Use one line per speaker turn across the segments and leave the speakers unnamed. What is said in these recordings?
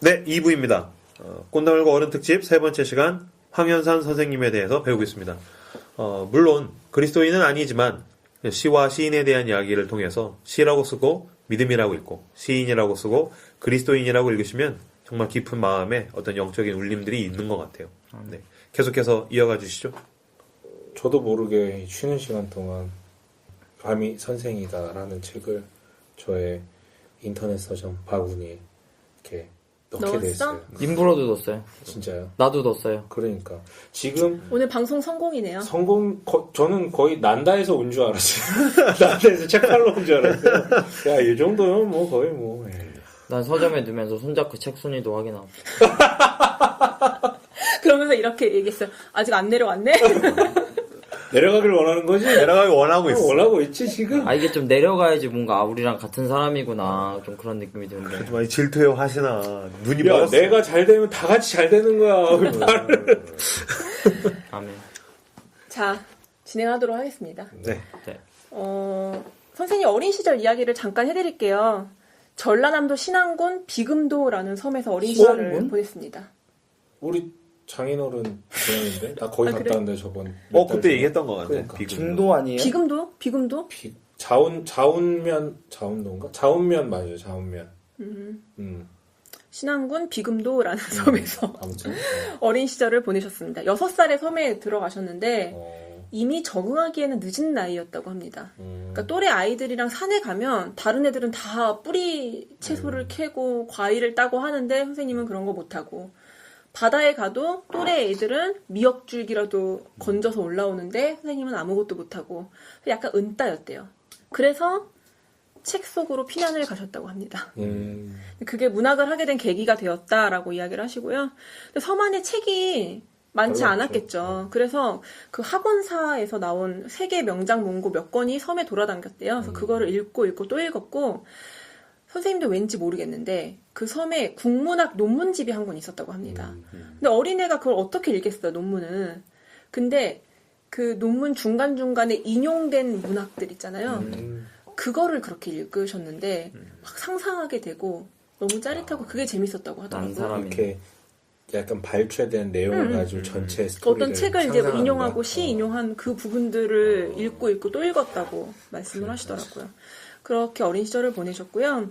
네, 2부입니다. 꽃나물과 어른 특집 세 번째 시간 황현산 선생님에 대해서 배우고 있습니다. 물론 그리스도인은 아니지만 시와 시인에 대한 이야기를 통해서 시라고 쓰고 믿음이라고 읽고 시인이라고 쓰고 그리스도인이라고 읽으시면 정말 깊은 마음에 어떤 영적인 울림들이 있는 것 같아요. 네, 계속해서 이어가 주시죠.
저도 모르게 쉬는 시간 동안 밤이 선생이다라는 책을 저의 인터넷 서점 바구니에 이렇게 넣게
넣었어?
됐어요.
일부러도 넣었어요.
진짜요?
나도 넣었어요.
그러니까 지금
오늘 방송 성공이네요.
저는 거의 난다에서 온 줄 알았어요. 난다에서 책 팔러 온 줄 알았어요. 야, 이 정도면 뭐 거의 뭐.
난 서점에 두면서 손잡고 책 순위도 확인하고.
그러면서 이렇게 얘기했어요. 아직 안 내려왔네?
내려가길 원하는 거지?
내려가기 원하고 있어.
원하고 있지 지금?
아 이게 좀 내려가야지 뭔가 우리랑 같은 사람이구나 좀 그런 느낌이 드는데.
많이 질투해요 하시나. 눈이
야,
멀었어.
내가 잘 되면 다 같이 잘 되는 거야.
아멘.
자, 진행하도록 하겠습니다.
네.
네.
선생님 어린 시절 이야기를 잠깐 해드릴게요. 전라남도 신안군 비금도라는 섬에서 어린 시절을
신안군?
보냈습니다.
우리 장인어른 고향인데? 나 거기
아,
갔다
그래?
왔는데 저번.
그때 얘기했던 것 같아.
그러니까.
중도 아니에요?
비금도? 비금도?
자운도인가? 자운면 맞아요, 자운면.
신안군 비금도라는 섬에서
아무튼.
어린 시절을 보내셨습니다. 6살에 섬에 들어가셨는데 이미 적응하기에는 늦은 나이였다고 합니다. 그러니까 또래 아이들이랑 산에 가면 다른 애들은 다 뿌리 채소를 캐고 과일을 따고 하는데 선생님은 그런 거 못하고 바다에 가도 또래 애들은 미역줄기라도 건져서 올라오는데 선생님은 아무것도 못하고 약간 은따였대요. 그래서 책 속으로 피난을 가셨다고 합니다. 그게 문학을 하게 된 계기가 되었다라고 이야기를 하시고요. 근데 섬 안에 책이 많지
별로
않았겠죠. 그래서 그 학원사에서 나온 세계 명작 문고 몇 권이 섬에 돌아다녔대요. 그래서 그거를 읽고 또 읽었고 선생님도 왠지 모르겠는데 그 섬에 국문학 논문집이 한 권 있었다고 합니다. 근데 어린애가 그걸 어떻게 읽겠어요, 논문은. 근데 그 논문 중간중간에 인용된 문학들 있잖아요. 그거를 그렇게 읽으셨는데 막 상상하게 되고 너무 짜릿하고 그게 재밌었다고
난
하더라고요.
사람이
이렇게 약간 발췌된 내용을 가지고 전체 스토리를
어떤 책을 이제
상상하는
인용하고
거야.
시 인용한 그 부분들을 읽고 또 읽었다고 말씀을 하시더라고요. 그렇게 어린 시절을 보내셨고요.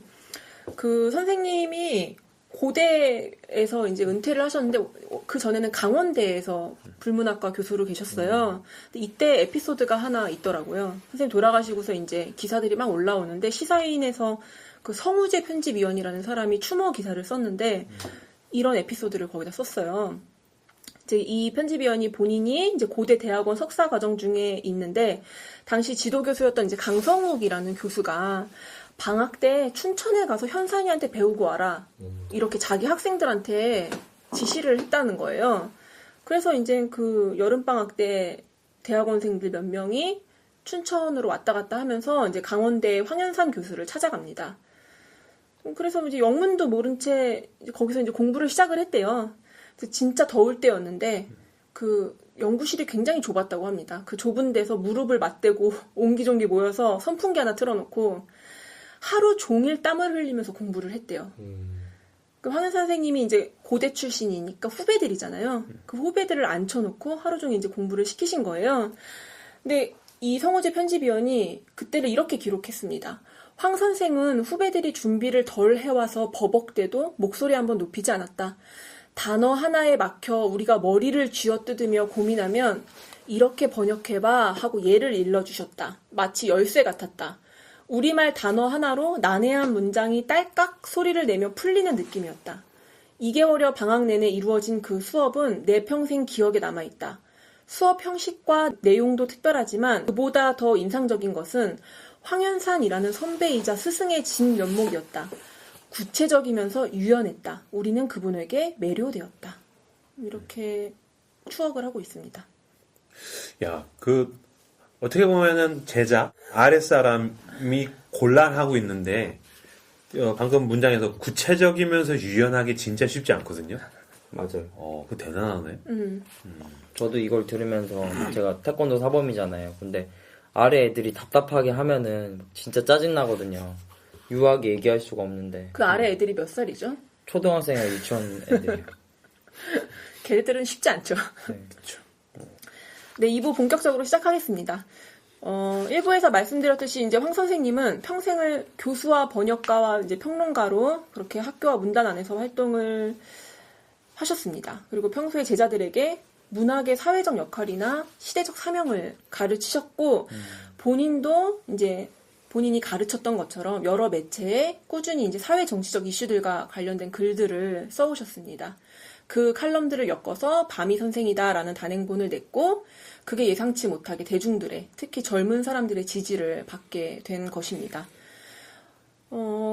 그 선생님이 고대에서 이제 은퇴를 하셨는데 그 전에는 강원대에서 불문학과 교수로 계셨어요. 근데 이때 에피소드가 하나 있더라고요. 선생님 돌아가시고서 이제 기사들이 막 올라오는데 시사인에서 그 성우재 편집위원이라는 사람이 추모 기사를 썼는데 이런 에피소드를 거기다 썼어요. 이제 이 편집위원이 본인이 이제 고대 대학원 석사 과정 중에 있는데 당시 지도교수였던 이제 강성욱이라는 교수가 방학 때 춘천에 가서 현산이한테 배우고 와라. 이렇게 자기 학생들한테 지시를 했다는 거예요. 그래서 이제 그 여름방학 때 대학원생들 몇 명이 춘천으로 왔다 갔다 하면서 이제 강원대 황현산 교수를 찾아갑니다. 그래서 이제 영문도 모른 채 거기서 이제 공부를 시작을 했대요. 진짜 더울 때였는데 그 연구실이 굉장히 좁았다고 합니다. 그 좁은 데서 무릎을 맞대고 옹기종기 모여서 선풍기 하나 틀어놓고 하루 종일 땀을 흘리면서 공부를 했대요. 그 황현산 선생님이 이제 고대 출신이니까 후배들이잖아요. 그 후배들을 앉혀놓고 하루 종일 이제 공부를 시키신 거예요. 근데 이 성우재 편집위원이 그때를 이렇게 기록했습니다. 황 선생은 후배들이 준비를 덜 해와서 버벅대도 목소리 한번 높이지 않았다. 단어 하나에 막혀 우리가 머리를 쥐어뜯으며 고민하면 이렇게 번역해봐 하고 예를 일러주셨다. 마치 열쇠 같았다. 우리말 단어 하나로 난해한 문장이 딸깍 소리를 내며 풀리는 느낌이었다. 2개월여 방학 내내 이루어진 그 수업은 내 평생 기억에 남아있다. 수업 형식과 내용도 특별하지만 그보다 더 인상적인 것은 황현산이라는 선배이자 스승의 진면목이었다. 구체적이면서 유연했다. 우리는 그분에게 매료되었다. 이렇게 추억을 하고 있습니다.
야, 어떻게 보면은 제자, 아랫사람이 곤란하고 있는데, 방금 문장에서 구체적이면서 유연하기 진짜 쉽지 않거든요?
맞아요.
그거 대단하네.
저도 이걸 들으면서 제가 태권도 사범이잖아요. 근데 아래 애들이 답답하게 하면은 진짜 짜증나거든요. 유하게 얘기할 수가 없는데.
그 아래 애들이 몇 살이죠?
초등학생이나 유치원 애들이요.
걔네들은 쉽지 않죠.
네.
네, 2부 본격적으로 시작하겠습니다. 1부에서 말씀드렸듯이 이제 황 선생님은 평생을 교수와 번역가와 이제 평론가로 그렇게 학교와 문단 안에서 활동을 하셨습니다. 그리고 평소에 제자들에게 문학의 사회적 역할이나 시대적 사명을 가르치셨고, 본인도 이제 본인이 가르쳤던 것처럼 여러 매체에 꾸준히 이제 사회 정치적 이슈들과 관련된 글들을 써오셨습니다. 그 칼럼들을 엮어서 밤이 선생이다라는 단행본을 냈고, 그게 예상치 못하게 대중들의, 특히 젊은 사람들의 지지를 받게 된 것입니다.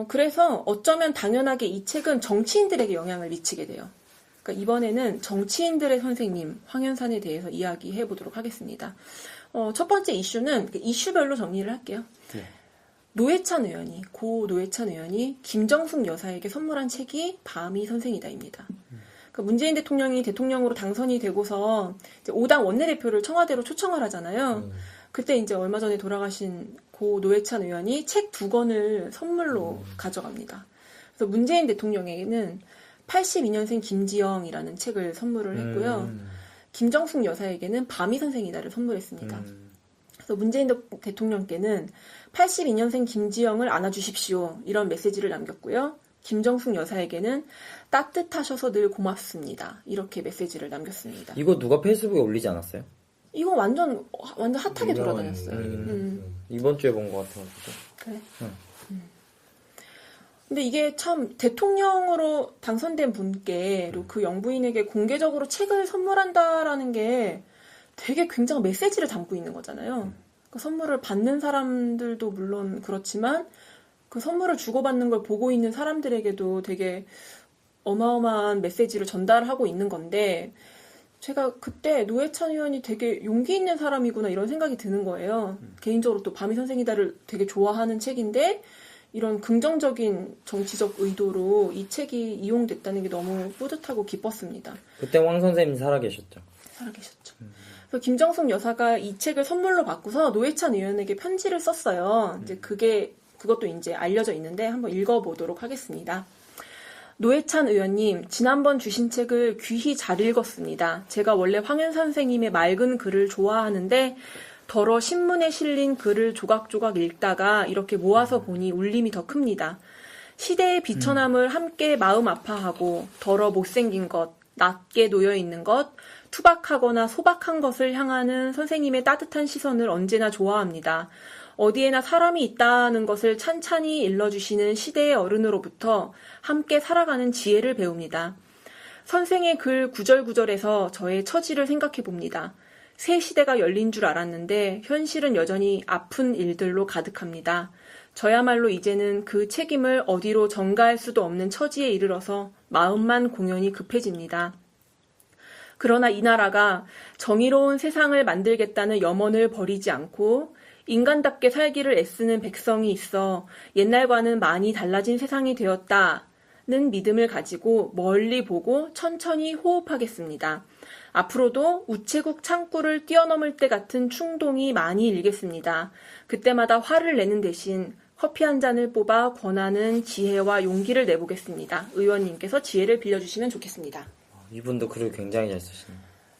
그래서 어쩌면 당연하게 이 책은 정치인들에게 영향을 미치게 돼요. 그러니까 이번에는 정치인들의 선생님, 황현산에 대해서 이야기해 보도록 하겠습니다. 첫 번째 이슈는 이슈별로 정리를 할게요.
네.
고 노회찬 의원이 김정숙 여사에게 선물한 책이 밤이 선생이다입니다. 문재인 대통령이 대통령으로 당선이 되고서 이제 5당 원내대표를 청와대로 초청을 하잖아요. 그때 이제 얼마 전에 돌아가신 고 노회찬 의원이 책 2권을 선물로 가져갑니다. 그래서 문재인 대통령에게는 82년생 김지영이라는 책을 선물을 했고요. 김정숙 여사에게는 밤이 선생이다를 선물했습니다. 그래서 문재인 대통령께는 82년생 김지영을 안아주십시오. 이런 메시지를 남겼고요. 김정숙 여사에게는 따뜻하셔서 늘 고맙습니다. 이렇게 메시지를 남겼습니다.
이거 누가 페이스북에 올리지 않았어요?
이거 완전 핫하게 돌아다녔어요.
이번 주에 본 것 같아가지고.
그래?
응.
근데 이게 참 대통령으로 당선된 분께 그 영부인에게 공개적으로 책을 선물한다라는 게 되게 굉장한 메시지를 담고 있는 거잖아요. 그 선물을 받는 사람들도 물론 그렇지만 그 선물을 주고받는 걸 보고 있는 사람들에게도 되게 어마어마한 메시지를 전달하고 있는 건데, 제가 그때 노회찬 의원이 되게 용기 있는 사람이구나 이런 생각이 드는 거예요. 개인적으로 또 밤이 선생이다를 되게 좋아하는 책인데 이런 긍정적인 정치적 의도로 이 책이 이용됐다는 게 너무 뿌듯하고 기뻤습니다.
그때 황 선생님이 살아계셨죠.
살아계셨죠. 그래서 김정숙 여사가 이 책을 선물로 받고서 노회찬 의원에게 편지를 썼어요. 이제 그것도 이제 알려져 있는데 한번 읽어보도록 하겠습니다. 노회찬 의원님, 지난번 주신 책을 귀히 잘 읽었습니다. 제가 원래 황현산 선생님의 맑은 글을 좋아하는데 더러 신문에 실린 글을 조각조각 읽다가 이렇게 모아서 보니 울림이 더 큽니다. 시대의 비천함을 함께 마음 아파하고 더러 못생긴 것, 낮게 놓여있는 것, 투박하거나 소박한 것을 향하는 선생님의 따뜻한 시선을 언제나 좋아합니다. 어디에나 사람이 있다는 것을 찬찬히 일러주시는 시대의 어른으로부터 함께 살아가는 지혜를 배웁니다. 선생의 글 구절구절에서 저의 처지를 생각해 봅니다. 새 시대가 열린 줄 알았는데 현실은 여전히 아픈 일들로 가득합니다. 저야말로 이제는 그 책임을 어디로 전가할 수도 없는 처지에 이르러서 마음만 공연히 급해집니다. 그러나 이 나라가 정의로운 세상을 만들겠다는 염원을 버리지 않고 인간답게 살기를 애쓰는 백성이 있어 옛날과는 많이 달라진 세상이 되었다는 믿음을 가지고 멀리 보고 천천히 호흡하겠습니다. 앞으로도 우체국 창구를 뛰어넘을 때 같은 충동이 많이 일겠습니다. 그때마다 화를 내는 대신 커피 한 잔을 뽑아 권하는 지혜와 용기를 내보겠습니다. 의원님께서 지혜를 빌려주시면 좋겠습니다.
이분도 글을 굉장히 잘 쓰시네요.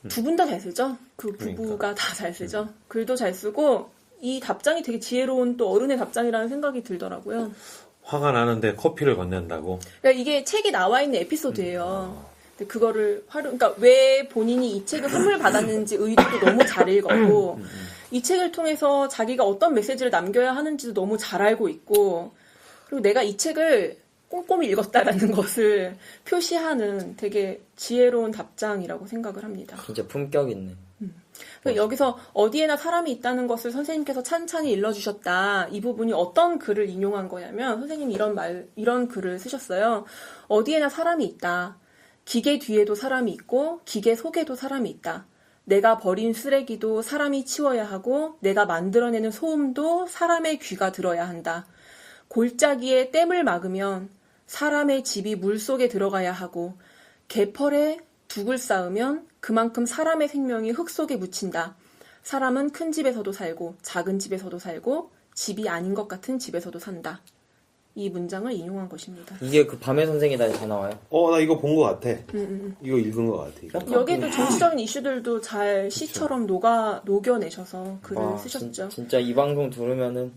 두 분 다 잘 쓰죠? 그 부부가 다 잘 쓰죠? 글도 잘 쓰고 이 답장이 되게 지혜로운 또 어른의 답장이라는 생각이 들더라고요.
화가 나는데 커피를 건넨다고.
그러니까 이게 책이 나와 있는 에피소드예요. 근데 그거를 그러니까 왜 본인이 이 책을 선물 받았는지 의도도 너무 잘 읽었고 이 책을 통해서 자기가 어떤 메시지를 남겨야 하는지도 너무 잘 알고 있고 그리고 내가 이 책을 꼼꼼히 읽었다라는 것을 표시하는 되게 지혜로운 답장이라고 생각을 합니다.
진짜 품격 있네.
그러니까 여기서 어디에나 사람이 있다는 것을 선생님께서 찬찬히 일러주셨다. 이 부분이 어떤 글을 인용한 거냐면 선생님이 이런 글을 쓰셨어요. 어디에나 사람이 있다. 기계 뒤에도 사람이 있고 기계 속에도 사람이 있다. 내가 버린 쓰레기도 사람이 치워야 하고 내가 만들어내는 소음도 사람의 귀가 들어야 한다. 골짜기에 댐을 막으면 사람의 집이 물속에 들어가야 하고 개펄에 둑을 쌓으면 그만큼 사람의 생명이 흙 속에 묻힌다. 사람은 큰 집에서도 살고 작은 집에서도 살고 집이 아닌 것 같은 집에서도 산다. 이 문장을 인용한 것입니다.
이게 그 밤의 선생이다 다 나와요.
나 이거 본 것 같아. 이거 읽은 것 같아. 이거.
여기도 정치적인 이슈들도 잘 시처럼 녹여내셔서 글을
와,
쓰셨죠.
진짜 이 방송 들으면은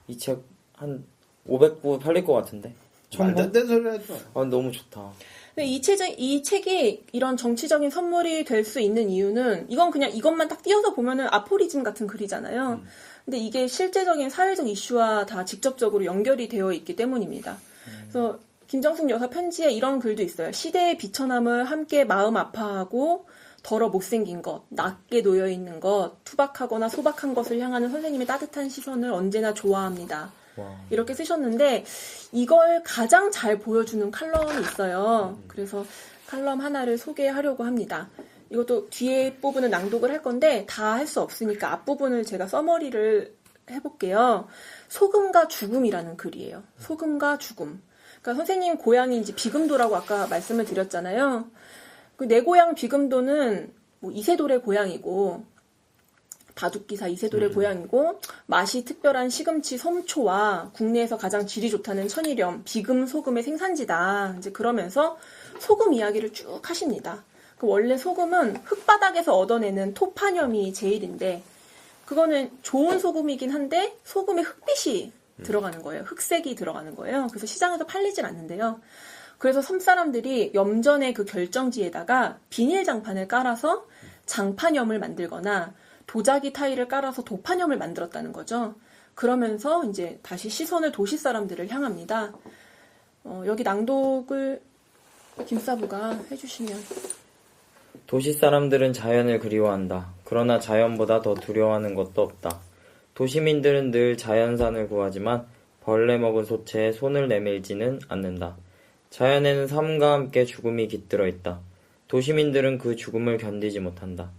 이 책 한 500부 팔릴 것 같은데.
말도 안 되는 소리 하지 마.
네.
너무 좋다.
근데 이 책이 이런 정치적인 선물이 될 수 있는 이유는 이건 그냥 이것만 딱 띄어서 보면은 아포리즘 같은 글이잖아요. 근데 이게 실제적인 사회적 이슈와 다 직접적으로 연결이 되어 있기 때문입니다. 그래서 김정숙 여사 편지에 이런 글도 있어요. 시대의 비천함을 함께 마음 아파하고 더러 못생긴 것, 낮게 놓여있는 것, 투박하거나 소박한 것을 향하는 선생님의 따뜻한 시선을 언제나 좋아합니다.
와.
이렇게 쓰셨는데 이걸 가장 잘 보여주는 칼럼이 있어요. 그래서 칼럼 하나를 소개하려고 합니다. 이것도 뒤에 부분은 낭독을 할 건데 다 할 수 없으니까 앞부분을 제가 서머리를 해볼게요. 소금과 죽음이라는 글이에요. 소금과 죽음. 그러니까 선생님 고향이 이제 비금도라고 아까 말씀을 드렸잖아요. 그 내 고향 비금도는 뭐 이세돌의 고향이고 바둑기사 이세돌의 고향이고 맛이 특별한 시금치 섬초와 국내에서 가장 질이 좋다는 천일염 비금 소금의 생산지다. 이제 그러면서 소금 이야기를 쭉 하십니다. 그 원래 소금은 흙바닥에서 얻어내는 토파뇽이 제일인데 그거는 좋은 소금이긴 한데 소금에 흑빛이 들어가는 거예요. 흑색이 들어가는 거예요. 그래서 시장에서 팔리질 않는데요. 그래서 섬사람들이 염전의 그 결정지에다가 비닐장판을 깔아서 장판염을 만들거나 도자기 타일을 깔아서 도판염을 만들었다는 거죠. 그러면서 이제 다시 시선을 도시 사람들을 향합니다. 여기 낭독을 김사부가 해주시면.
도시 사람들은 자연을 그리워한다. 그러나 자연보다 더 두려워하는 것도 없다. 도시민들은 늘 자연산을 구하지만 벌레 먹은 소체에 손을 내밀지는 않는다. 자연에는 삶과 함께 죽음이 깃들어 있다. 도시민들은 그 죽음을 견디지 못한다.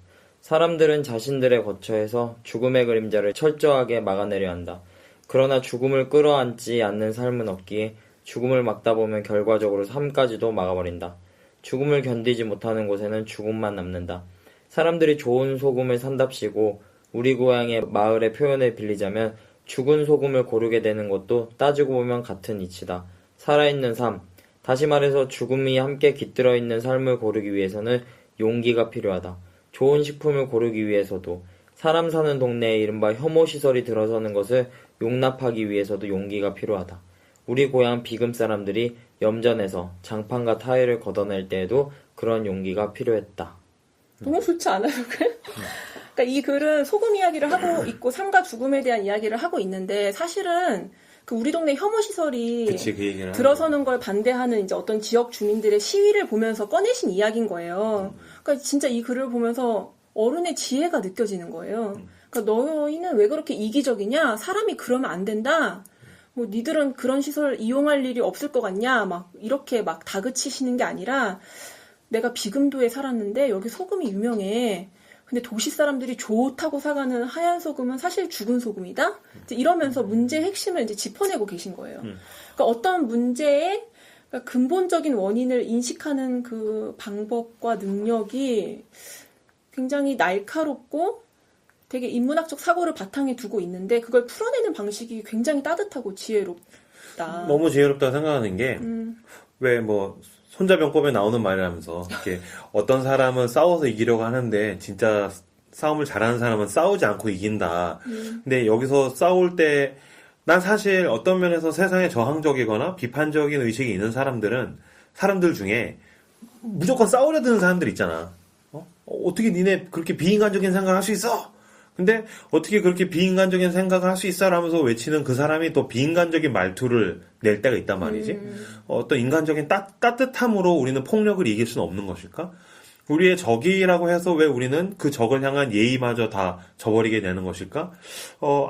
사람들은 자신들의 거처에서 죽음의 그림자를 철저하게 막아내려 한다. 그러나 죽음을 끌어안지 않는 삶은 없기에 죽음을 막다 보면 결과적으로 삶까지도 막아버린다. 죽음을 견디지 못하는 곳에는 죽음만 남는다. 사람들이 좋은 소금을 산답시고 우리 고향의 마을의 표현을 빌리자면 죽은 소금을 고르게 되는 것도 따지고 보면 같은 이치다. 살아있는 삶, 다시 말해서 죽음이 함께 깃들어 있는 삶을 고르기 위해서는 용기가 필요하다. 좋은 식품을 고르기 위해서도, 사람 사는 동네에 이른바 혐오시설이 들어서는 것을 용납하기 위해서도 용기가 필요하다. 우리 고향 비금 사람들이 염전에서 장판과 타일을 걷어낼 때에도 그런 용기가 필요했다.
너무 좋지 않아요, 그러니까 이 글은 소금 이야기를 하고 있고 삶과 죽음에 대한 이야기를 하고 있는데 사실은 그 우리 동네 혐오시설이
그치, 그 얘기를
들어서는 걸 반대하는 이제 어떤 지역 주민들의 시위를 보면서 꺼내신 이야기인 거예요. 그러니까 진짜 이 글을 보면서 어른의 지혜가 느껴지는 거예요. 그러니까 너희는 왜 그렇게 이기적이냐? 사람이 그러면 안 된다. 뭐 니들은 그런 시설 이용할 일이 없을 것 같냐? 막 이렇게 막 다그치시는 게 아니라 내가 비금도에 살았는데 여기 소금이 유명해. 근데 도시 사람들이 좋다고 사가는 하얀 소금은 사실 죽은 소금이다? 이제 이러면서 문제의 핵심을 이제 짚어내고 계신 거예요. 그러니까 어떤 문제의 그러니까 근본적인 원인을 인식하는 그 방법과 능력이 굉장히 날카롭고 되게 인문학적 사고를 바탕에 두고 있는데 그걸 풀어내는 방식이 굉장히 따뜻하고 지혜롭다.
너무 지혜롭다고 생각하는 게, 왜 뭐, 손자병법에 나오는 말이라면서, 이렇게 어떤 사람은 싸워서 이기려고 하는데, 진짜 싸움을 잘하는 사람은 싸우지 않고 이긴다. 근데 여기서 싸울 때, 난 사실 어떤 면에서 세상에 저항적이거나 비판적인 의식이 있는 사람들 중에 무조건 싸우려 드는 사람들 있잖아. 어떻게 니네 그렇게 비인간적인 생각을 할 수 있어? 근데 어떻게 그렇게 비인간적인 생각을 할 수 있어? 라면서 외치는 그 사람이 또 비인간적인 말투를 낼 때가 있단 말이지. 어떤 인간적인 따뜻함으로 우리는 폭력을 이길 수는 없는 것일까? 우리의 적이라고 해서 왜 우리는 그 적을 향한 예의마저 다 저버리게 되는 것일까?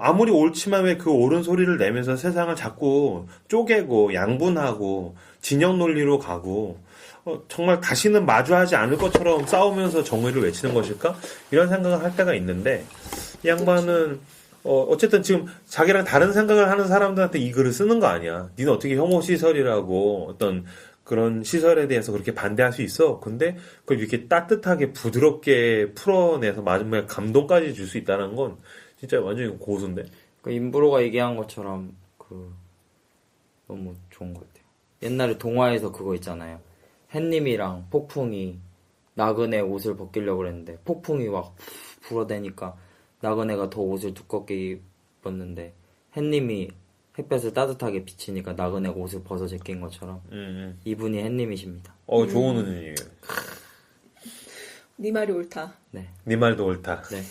아무리 옳지만 왜 그 옳은 소리를 내면서 세상을 자꾸 쪼개고 양분하고 진영 논리로 가고 정말 다시는 마주하지 않을 것처럼 싸우면서 정의를 외치는 것일까? 이런 생각을 할 때가 있는데 이 양반은 어쨌든 지금 자기랑 다른 생각을 하는 사람들한테 이 글을 쓰는 거 아니야. 니는 어떻게 혐오시설이라고 어떤 그런 시설에 대해서 그렇게 반대할 수 있어? 근데 그걸 이렇게 따뜻하게 부드럽게 풀어내서 마지막에 감동까지 줄 수 있다는 건 진짜 완전히 고수인데.
그 임브로가 얘기한 것처럼 그 너무 좋은 것 같아요. 옛날에 동화에서 그거 있잖아요. 햇님이랑 폭풍이 나그네 옷을 벗기려고 그랬는데 폭풍이 막 불어대니까 나그네가 더 옷을 두껍게 입었는데 햇님이 햇볕을 따뜻하게 비치니까 나그네가 옷을 벗어 제낀 것처럼 이분이 햇님이십니다.
좋은 의미예요.
네 말이 옳다.
네.
네 말도 옳다.
네.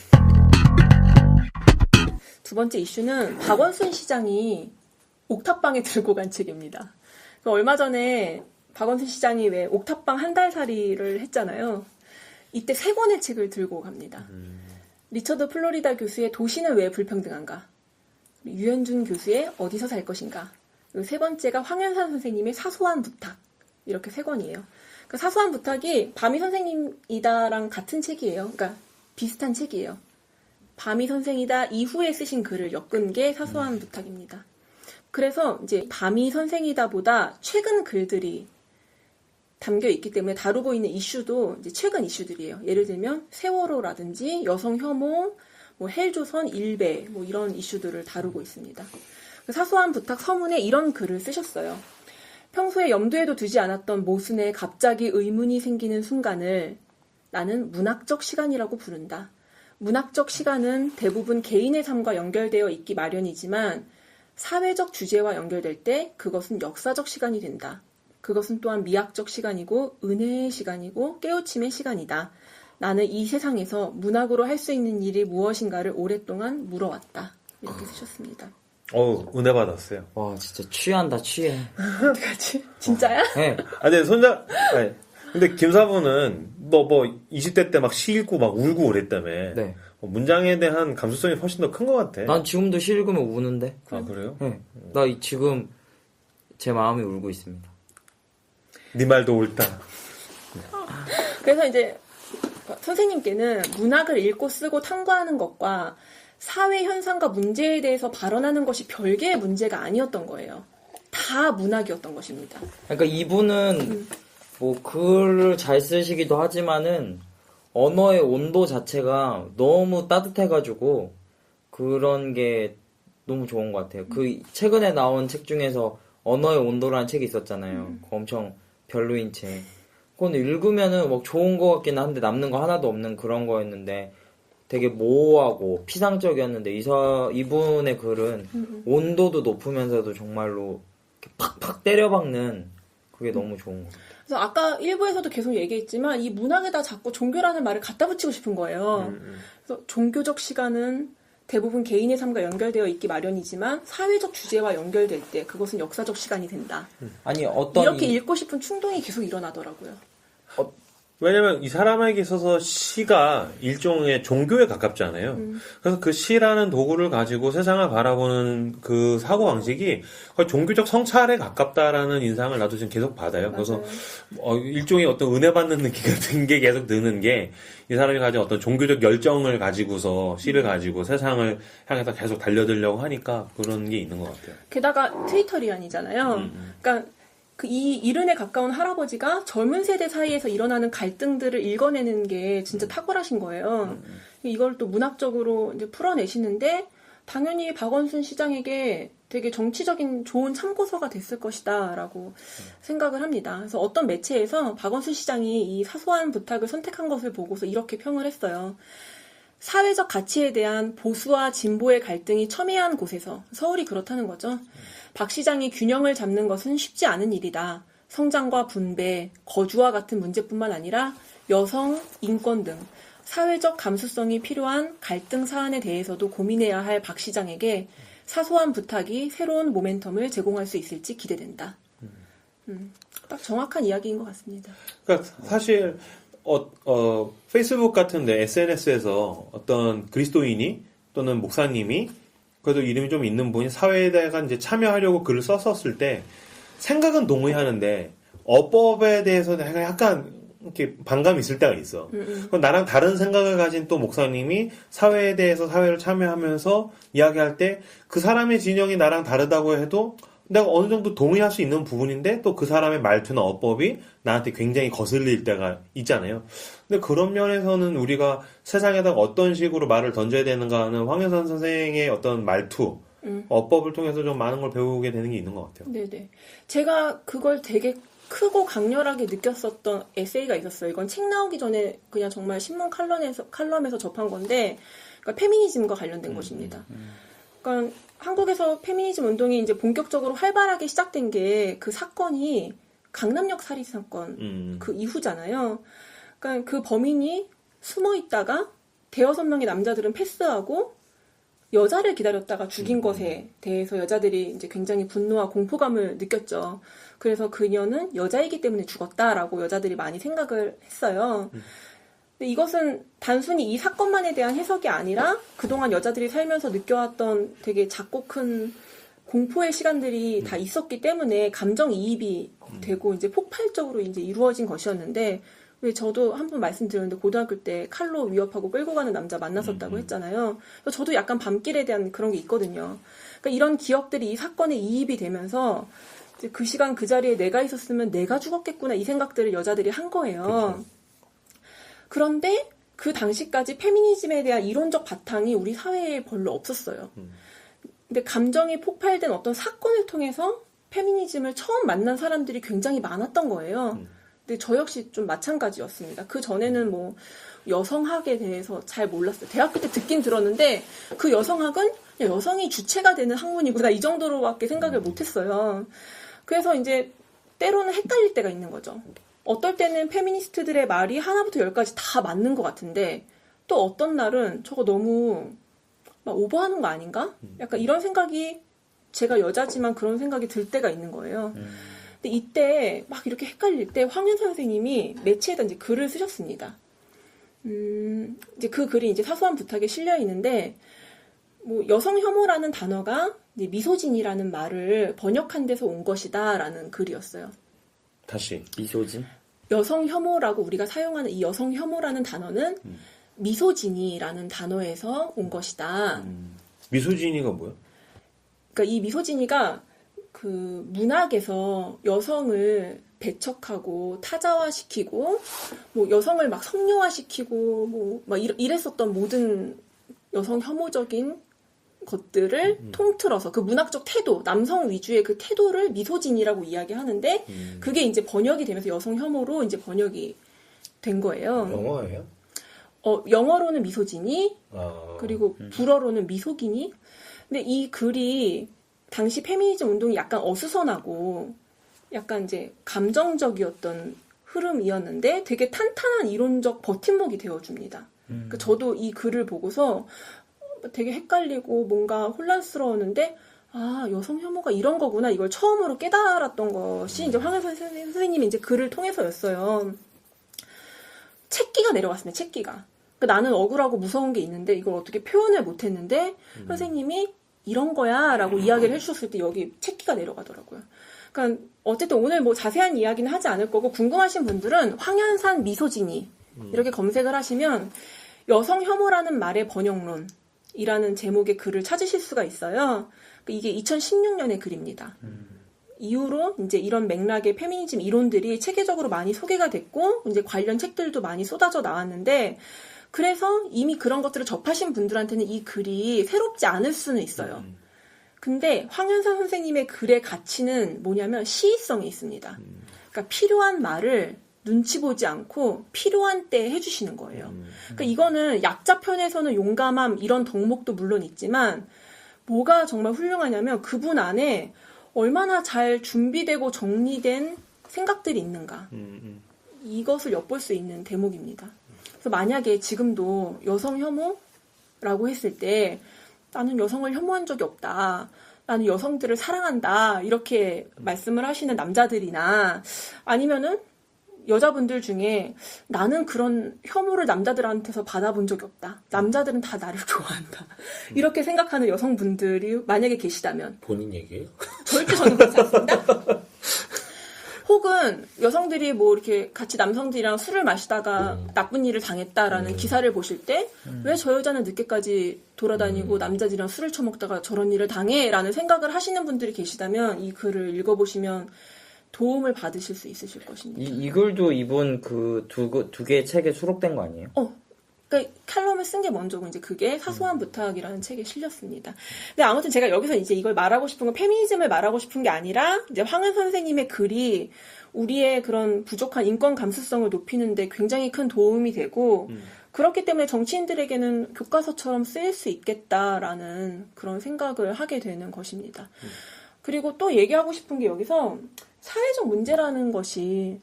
두 번째 이슈는 박원순 시장이 옥탑방에 들고 간 책입니다. 얼마 전에 박원순 시장이 왜 옥탑방 한 달 살이를 했잖아요. 이때 3권의 책을 들고 갑니다. 리처드 플로리다 교수의 도시는 왜 불평등한가? 유현준 교수의 어디서 살 것인가? 그리고 3번째가 황현산 선생님의 사소한 부탁. 이렇게 3권이에요. 그 사소한 부탁이 밤이 선생님이다랑 같은 책이에요. 그러니까 비슷한 책이에요. 밤이 선생이다 이후에 쓰신 글을 엮은 게 사소한 부탁입니다. 그래서 이제 밤이 선생이다보다 최근 글들이 담겨 있기 때문에 다루고 있는 이슈도 이제 최근 이슈들이에요. 예를 들면 세월호라든지 여성 혐오, 뭐 헬조선 일배 뭐 이런 이슈들을 다루고 있습니다. 사소한 부탁 서문에 이런 글을 쓰셨어요. 평소에 염두에도 두지 않았던 모순에 갑자기 의문이 생기는 순간을 나는 문학적 시간이라고 부른다. 문학적 시간은 대부분 개인의 삶과 연결되어 있기 마련이지만 사회적 주제와 연결될 때 그것은 역사적 시간이 된다. 그것은 또한 미학적 시간이고 은혜의 시간이고 깨우침의 시간이다. 나는 이 세상에서 문학으로 할 수 있는 일이 무엇인가를 오랫동안 물어왔다. 이렇게 쓰셨습니다.
은혜 받았어요.
와 진짜 취한다 취해.
어떡하지? 진짜야?
네.
근데 근데 김사부는 뭐 20대 때 막 시 읽고 막 울고 그랬다며.
네.
문장에 대한 감수성이 훨씬 더 큰 것 같아.
난 지금도 시 읽으면 우는데.
그래요?
네. 나 지금 제 마음이 울고 있습니다.
네 말도 옳다.
그래서 이제 선생님께는 문학을 읽고 쓰고 탐구하는 것과 사회 현상과 문제에 대해서 발언하는 것이 별개의 문제가 아니었던 거예요. 다 문학이었던 것입니다.
그러니까 이분은 뭐 글을 잘 쓰시기도 하지만은 언어의 온도 자체가 너무 따뜻해가지고 그런 게 너무 좋은 것 같아요. 그 최근에 나온 책 중에서 언어의 온도라는 책이 있었잖아요. 그거 엄청 별로인 책. 그건 읽으면은 막 좋은 것 같긴 한데 남는 거 하나도 없는 그런 거였는데 되게 모호하고 피상적이었는데 이분의 글은 온도도 높으면서도 정말로 이렇게 팍팍 때려박는 그게 너무 좋은 것 같아요.
그래서 아까 일부에서도 계속 얘기했지만 이 문학에다 자꾸 종교라는 말을 갖다 붙이고 싶은 거예요. 그래서 종교적 시간은 대부분 개인의 삶과 연결되어 있기 마련이지만 사회적 주제와 연결될 때 그것은 역사적 시간이 된다.
아니 어떤
이렇게 읽고 싶은 충동이 계속 일어나더라고요.
왜냐면 이 사람에게 있어서 시가 일종의 종교에 가깝잖아요. 그래서 그 시라는 도구를 가지고 세상을 바라보는 그 사고방식이 거의 종교적 성찰에 가깝다라는 인상을 나도 지금 계속 받아요. 그래서 일종의 어떤 은혜 받는 느낌 같은 게 계속 드는 게 이 사람이 가진 어떤 종교적 열정을 가지고서 시를 가지고 세상을 향해서 계속 달려들려고 하니까 그런 게 있는 것 같아요.
게다가 트위터리안이잖아요. 그러니까 이 이른에 가까운 할아버지가 젊은 세대 사이에서 일어나는 갈등들을 읽어내는 게 진짜 탁월하신 거예요. 이걸 또 문학적으로 이제 풀어내시는데 당연히 박원순 시장에게 되게 정치적인 좋은 참고서가 됐을 것이다라고 생각을 합니다. 그래서 어떤 매체에서 박원순 시장이 이 사소한 부탁을 선택한 것을 보고서 이렇게 평을 했어요. 사회적 가치에 대한 보수와 진보의 갈등이 첨예한 곳에서 서울이 그렇다는 거죠. 박 시장이 균형을 잡는 것은 쉽지 않은 일이다. 성장과 분배, 거주와 같은 문제뿐만 아니라 여성, 인권 등 사회적 감수성이 필요한 갈등 사안에 대해서도 고민해야 할 박 시장에게 사소한 부탁이 새로운 모멘텀을 제공할 수 있을지 기대된다. 딱 정확한 이야기인 것 같습니다.
그러니까 사실 페이스북 같은데 SNS에서 어떤 그리스도인이 또는 목사님이 그래도 이름이 좀 있는 분이 사회에다가 이제 참여하려고 글을 썼었을 때 생각은 동의하는데 어법에 대해서 약간 이렇게 반감이 있을 때가 있어. 그럼 나랑 다른 생각을 가진 또 목사님이 사회에 대해서 사회를 참여하면서 이야기할 때 그 사람의 진영이 나랑 다르다고 해도 내가 어느 정도 동의할 수 있는 부분인데 또 그 사람의 말투나 어법이 나한테 굉장히 거슬릴 때가 있잖아요. 근데 그런 면에서는 우리가 세상에다가 어떤 식으로 말을 던져야 되는가 하는 황현산 선생의 어떤 말투, 어법을 통해서 좀 많은 걸 배우게 되는 게 있는 것 같아요.
네네. 제가 그걸 되게 크고 강렬하게 느꼈었던 에세이가 있었어요. 이건 책 나오기 전에 그냥 정말 신문 칼럼에서 접한 건데, 그러니까 페미니즘과 관련된 것입니다. 그러니까 한국에서 페미니즘 운동이 이제 본격적으로 활발하게 시작된 게 그 사건이 강남역 살인 사건 그 이후잖아요. 그러니까 그 범인이 숨어 있다가 대여섯 명의 남자들은 패스하고 여자를 기다렸다가 죽인 것에 대해서 여자들이 이제 굉장히 분노와 공포감을 느꼈죠. 그래서 그녀는 여자이기 때문에 죽었다라고 여자들이 많이 생각을 했어요. 근데 이것은 단순히 이 사건만에 대한 해석이 아니라 그동안 여자들이 살면서 느껴왔던 되게 작고 큰 공포의 시간들이 다 있었기 때문에 감정이입이 되고 이제 폭발적으로 이제 이루어진 것이었는데, 왜 저도 한 번 말씀드렸는데 고등학교 때 칼로 위협하고 끌고 가는 남자 만났었다고 했잖아요. 그래서 저도 약간 밤길에 대한 그런 게 있거든요. 그러니까 이런 기억들이 이 사건에 이입이 되면서 이제 그 시간 그 자리에 내가 있었으면 내가 죽었겠구나 이 생각들을 여자들이 한 거예요.
그렇죠.
그런데 그 당시까지 페미니즘에 대한 이론적 바탕이 우리 사회에 별로 없었어요. 근데 감정이 폭발된 어떤 사건을 통해서 페미니즘을 처음 만난 사람들이 굉장히 많았던 거예요. 근데 저 역시 좀 마찬가지였습니다. 그 전에는 뭐 여성학에 대해서 잘 몰랐어요. 대학교 때 듣긴 들었는데 그 여성학은 그냥 여성이 주체가 되는 학문이구나 이 정도로밖에 생각을 못했어요. 그래서 이제 때로는 헷갈릴 때가 있는 거죠. 어떨 때는 페미니스트들의 말이 하나부터 열까지 다 맞는 것 같은데 또 어떤 날은 저거 너무 막 오버하는 거 아닌가? 약간 이런 생각이, 제가 여자지만 그런 생각이 들 때가 있는 거예요. 근데 이때 막 이렇게 헷갈릴 때 황윤선 선생님이 매체에다 이제 글을 쓰셨습니다. 이제 그 글이 이제 사소한 부탁에 실려 있는데, 뭐 여성 혐오라는 단어가 이제 미소진이라는 말을 번역한 데서 온 것이다라는 글이었어요.
다시.
미소진?
여성 혐오라고 우리가 사용하는 이 여성 혐오라는 단어는 미소진이라는 단어에서 온 것이다.
미소진이가 뭐야?
그러니까 이 미소진이가 그 문학에서 여성을 배척하고 타자화시키고 뭐 여성을 막 성녀화시키고 뭐 막 이랬었던 모든 여성 혐오적인 것들을 통틀어서 그 문학적 태도, 남성 위주의 그 태도를 미소진이라고 이야기하는데 그게 이제 번역이 되면서 여성 혐오로 이제 번역이 된 거예요.
영어예요?
영어로는 미소진이,
아.
그리고 불어로는 미소기니. 근데 이 글이 당시 페미니즘 운동이 약간 어수선하고 약간 이제 감정적이었던 흐름이었는데 되게 탄탄한 이론적 버팀목이 되어줍니다. 그러니까 저도 이 글을 보고서 되게 헷갈리고 뭔가 혼란스러웠는데, 아, 여성 혐오가 이런 거구나. 이걸 처음으로 깨달았던 것이 이제 황현선 선생님이 이제 글을 통해서였어요. 책기가 내려왔습니다. 책기가. 그러니까 나는 억울하고 무서운 게 있는데 이걸 어떻게 표현을 못했는데 선생님이 이런 거야 라고 이야기를 해주셨을 때 여기 책기가 내려가더라고요. 그러니까 어쨌든 오늘 뭐 자세한 이야기는 하지 않을 거고 궁금하신 분들은 황현산 미소진이 이렇게 검색을 하시면 여성 혐오라는 말의 번역론이라는 제목의 글을 찾으실 수가 있어요. 이게 2016년의 글입니다. 이후로 이제 이런 맥락의 페미니즘 이론들이 체계적으로 많이 소개가 됐고 이제 관련 책들도 많이 쏟아져 나왔는데, 그래서 이미 그런 것들을 접하신 분들한테는 이 글이 새롭지 않을 수는 있어요. 근데 황현상 선생님의 글의 가치는 뭐냐면 시의성이 있습니다. 그러니까 필요한 말을 눈치 보지 않고 필요한 때 해주시는 거예요. 그러니까 이거는 약자 편에서는 용감함 이런 덕목도 물론 있지만 뭐가 정말 훌륭하냐면 그분 안에 얼마나 잘 준비되고 정리된 생각들이 있는가. 이것을 엿볼 수 있는 대목입니다. 그래서 만약에 지금도 여성 혐오라고 했을 때 나는 여성을 혐오한 적이 없다. 나는 여성들을 사랑한다. 이렇게 말씀을 하시는 남자들이나 아니면은 여자분들 중에 나는 그런 혐오를 남자들한테서 받아본 적이 없다. 남자들은 다 나를 좋아한다. 이렇게 생각하는 여성분들이 만약에 계시다면
본인 얘기예요?
절대 저는 그렇지 않습니다. 혹은 여성들이 뭐 이렇게 같이 남성들이랑 술을 마시다가 나쁜 일을 당했다라는 기사를 보실 때 왜 저 여자는 늦게까지 돌아다니고 남자들이랑 술을 처먹다가 저런 일을 당해? 라는 생각을 하시는 분들이 계시다면 이 글을 읽어보시면 도움을 받으실 수 있으실 것입니다.
이 글도 이분 그 두 개의 책에 수록된 거 아니에요?
그러니까 칼럼을 쓴 게 먼저고 이제 그게 사소한 부탁이라는 책에 실렸습니다. 근데 아무튼 제가 여기서 이제 이걸 말하고 싶은 건 페미니즘을 말하고 싶은 게 아니라 이제 황은 선생님의 글이 우리의 그런 부족한 인권 감수성을 높이는데 굉장히 큰 도움이 되고 그렇기 때문에 정치인들에게는 교과서처럼 쓰일 수 있겠다라는 그런 생각을 하게 되는 것입니다. 그리고 또 얘기하고 싶은 게 여기서 사회적 문제라는 것이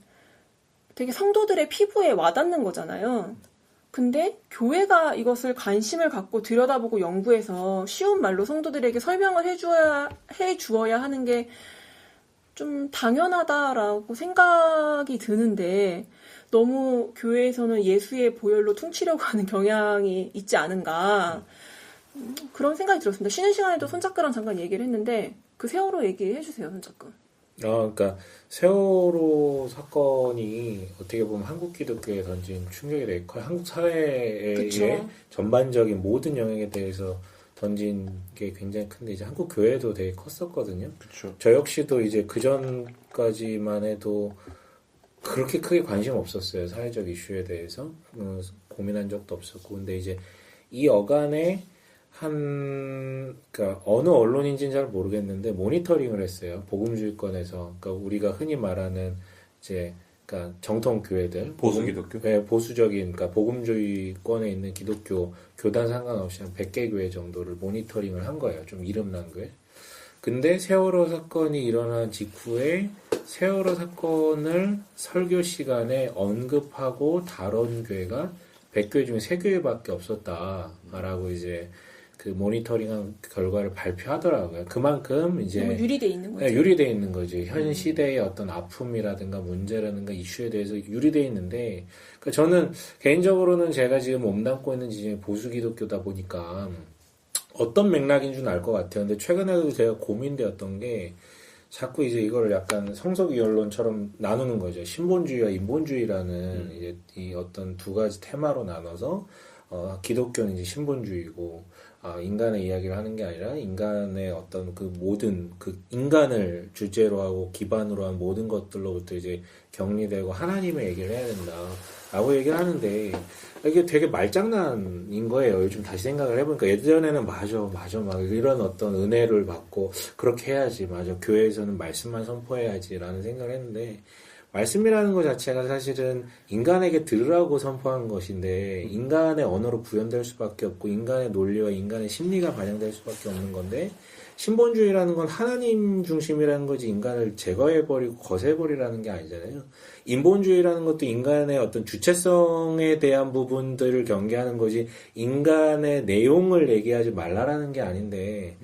되게 성도들의 피부에 와닿는 거잖아요. 근데 교회가 이것을 관심을 갖고 들여다보고 연구해서 쉬운 말로 성도들에게 설명을 해주어야 하는 게 좀 당연하다라고 생각이 드는데 너무 교회에서는 예수의 보혈로 퉁치려고 하는 경향이 있지 않은가 그런 생각이 들었습니다. 쉬는 시간에도 손작가랑 잠깐 얘기를 했는데 그 세월호 얘기해 주세요, 손작가.
그러니까 세월호 사건이 어떻게 보면 한국 기독교에 던진 충격이 되게 커요. 한국 사회의
그쵸.
전반적인 모든 영역에 대해서 던진 게 굉장히 큰데 이제 한국 교회도 되게 컸었거든요.
그렇죠.
저 역시도 이제 그 전까지만 해도 그렇게 크게 관심 없었어요. 사회적 이슈에 대해서 고민한 적도 없었고, 근데 이제 이 어간에 그러니까 어느 언론인지는 잘 모르겠는데 모니터링을 했어요. 복음주의권에서, 그러니까 우리가 흔히 말하는 이제 그러니까 정통 교회들,
보수 기독교?
네, 보수적인, 그러니까 복음주의권에 있는 기독교 교단 상관없이 한 100개 교회 정도를 모니터링을 한 거예요. 좀 이름난 교회. 근데 세월호 사건이 일어난 직후에 세월호 사건을 설교 시간에 언급하고 다룬 교회가 100교회 중에 3교회밖에 없었다라고 이제 그 모니터링한 결과를 발표하더라고요. 그만큼 이제
너무 유리돼 있는 거죠.
네, 유리돼 있는 거죠. 현 시대의 어떤 아픔이라든가 문제라든가 이슈에 대해서 유리돼 있는데, 그러니까 저는 개인적으로는 제가 지금 몸담고 있는 지점이 보수 기독교다 보니까 어떤 맥락인 줄 알 것 같아요. 근데 최근에도 제가 고민되었던 게 자꾸 이제 이거를 약간 성서기언론처럼 나누는 거죠. 신본주의와 인본주의라는 이제 이 어떤 두 가지 테마로 나눠서 기독교는 이제 신본주의고 인간의 이야기를 하는 게 아니라 인간의 어떤 그 모든 그 인간을 주제로 하고 기반으로 한 모든 것들로부터 이제 격리되고 하나님의 얘기를 해야 된다라고 얘기를 하는데 이게 되게 말장난인 거예요. 요즘 다시 생각을 해보니까 예전에는 맞아 막 이런 어떤 은혜를 받고 그렇게 해야지, 맞아, 교회에서는 말씀만 선포해야지라는 생각을 했는데, 말씀이라는 것 자체가 사실은 인간에게 들으라고 선포한 것인데 인간의 언어로 구현될 수밖에 없고 인간의 논리와 인간의 심리가 반영될 수밖에 없는 건데, 신본주의라는 건 하나님 중심이라는 거지 인간을 제거해버리고 거세버리라는 게 아니잖아요. 인본주의라는 것도 인간의 어떤 주체성에 대한 부분들을 경계하는 거지 인간의 내용을 얘기하지 말라라는 게 아닌데,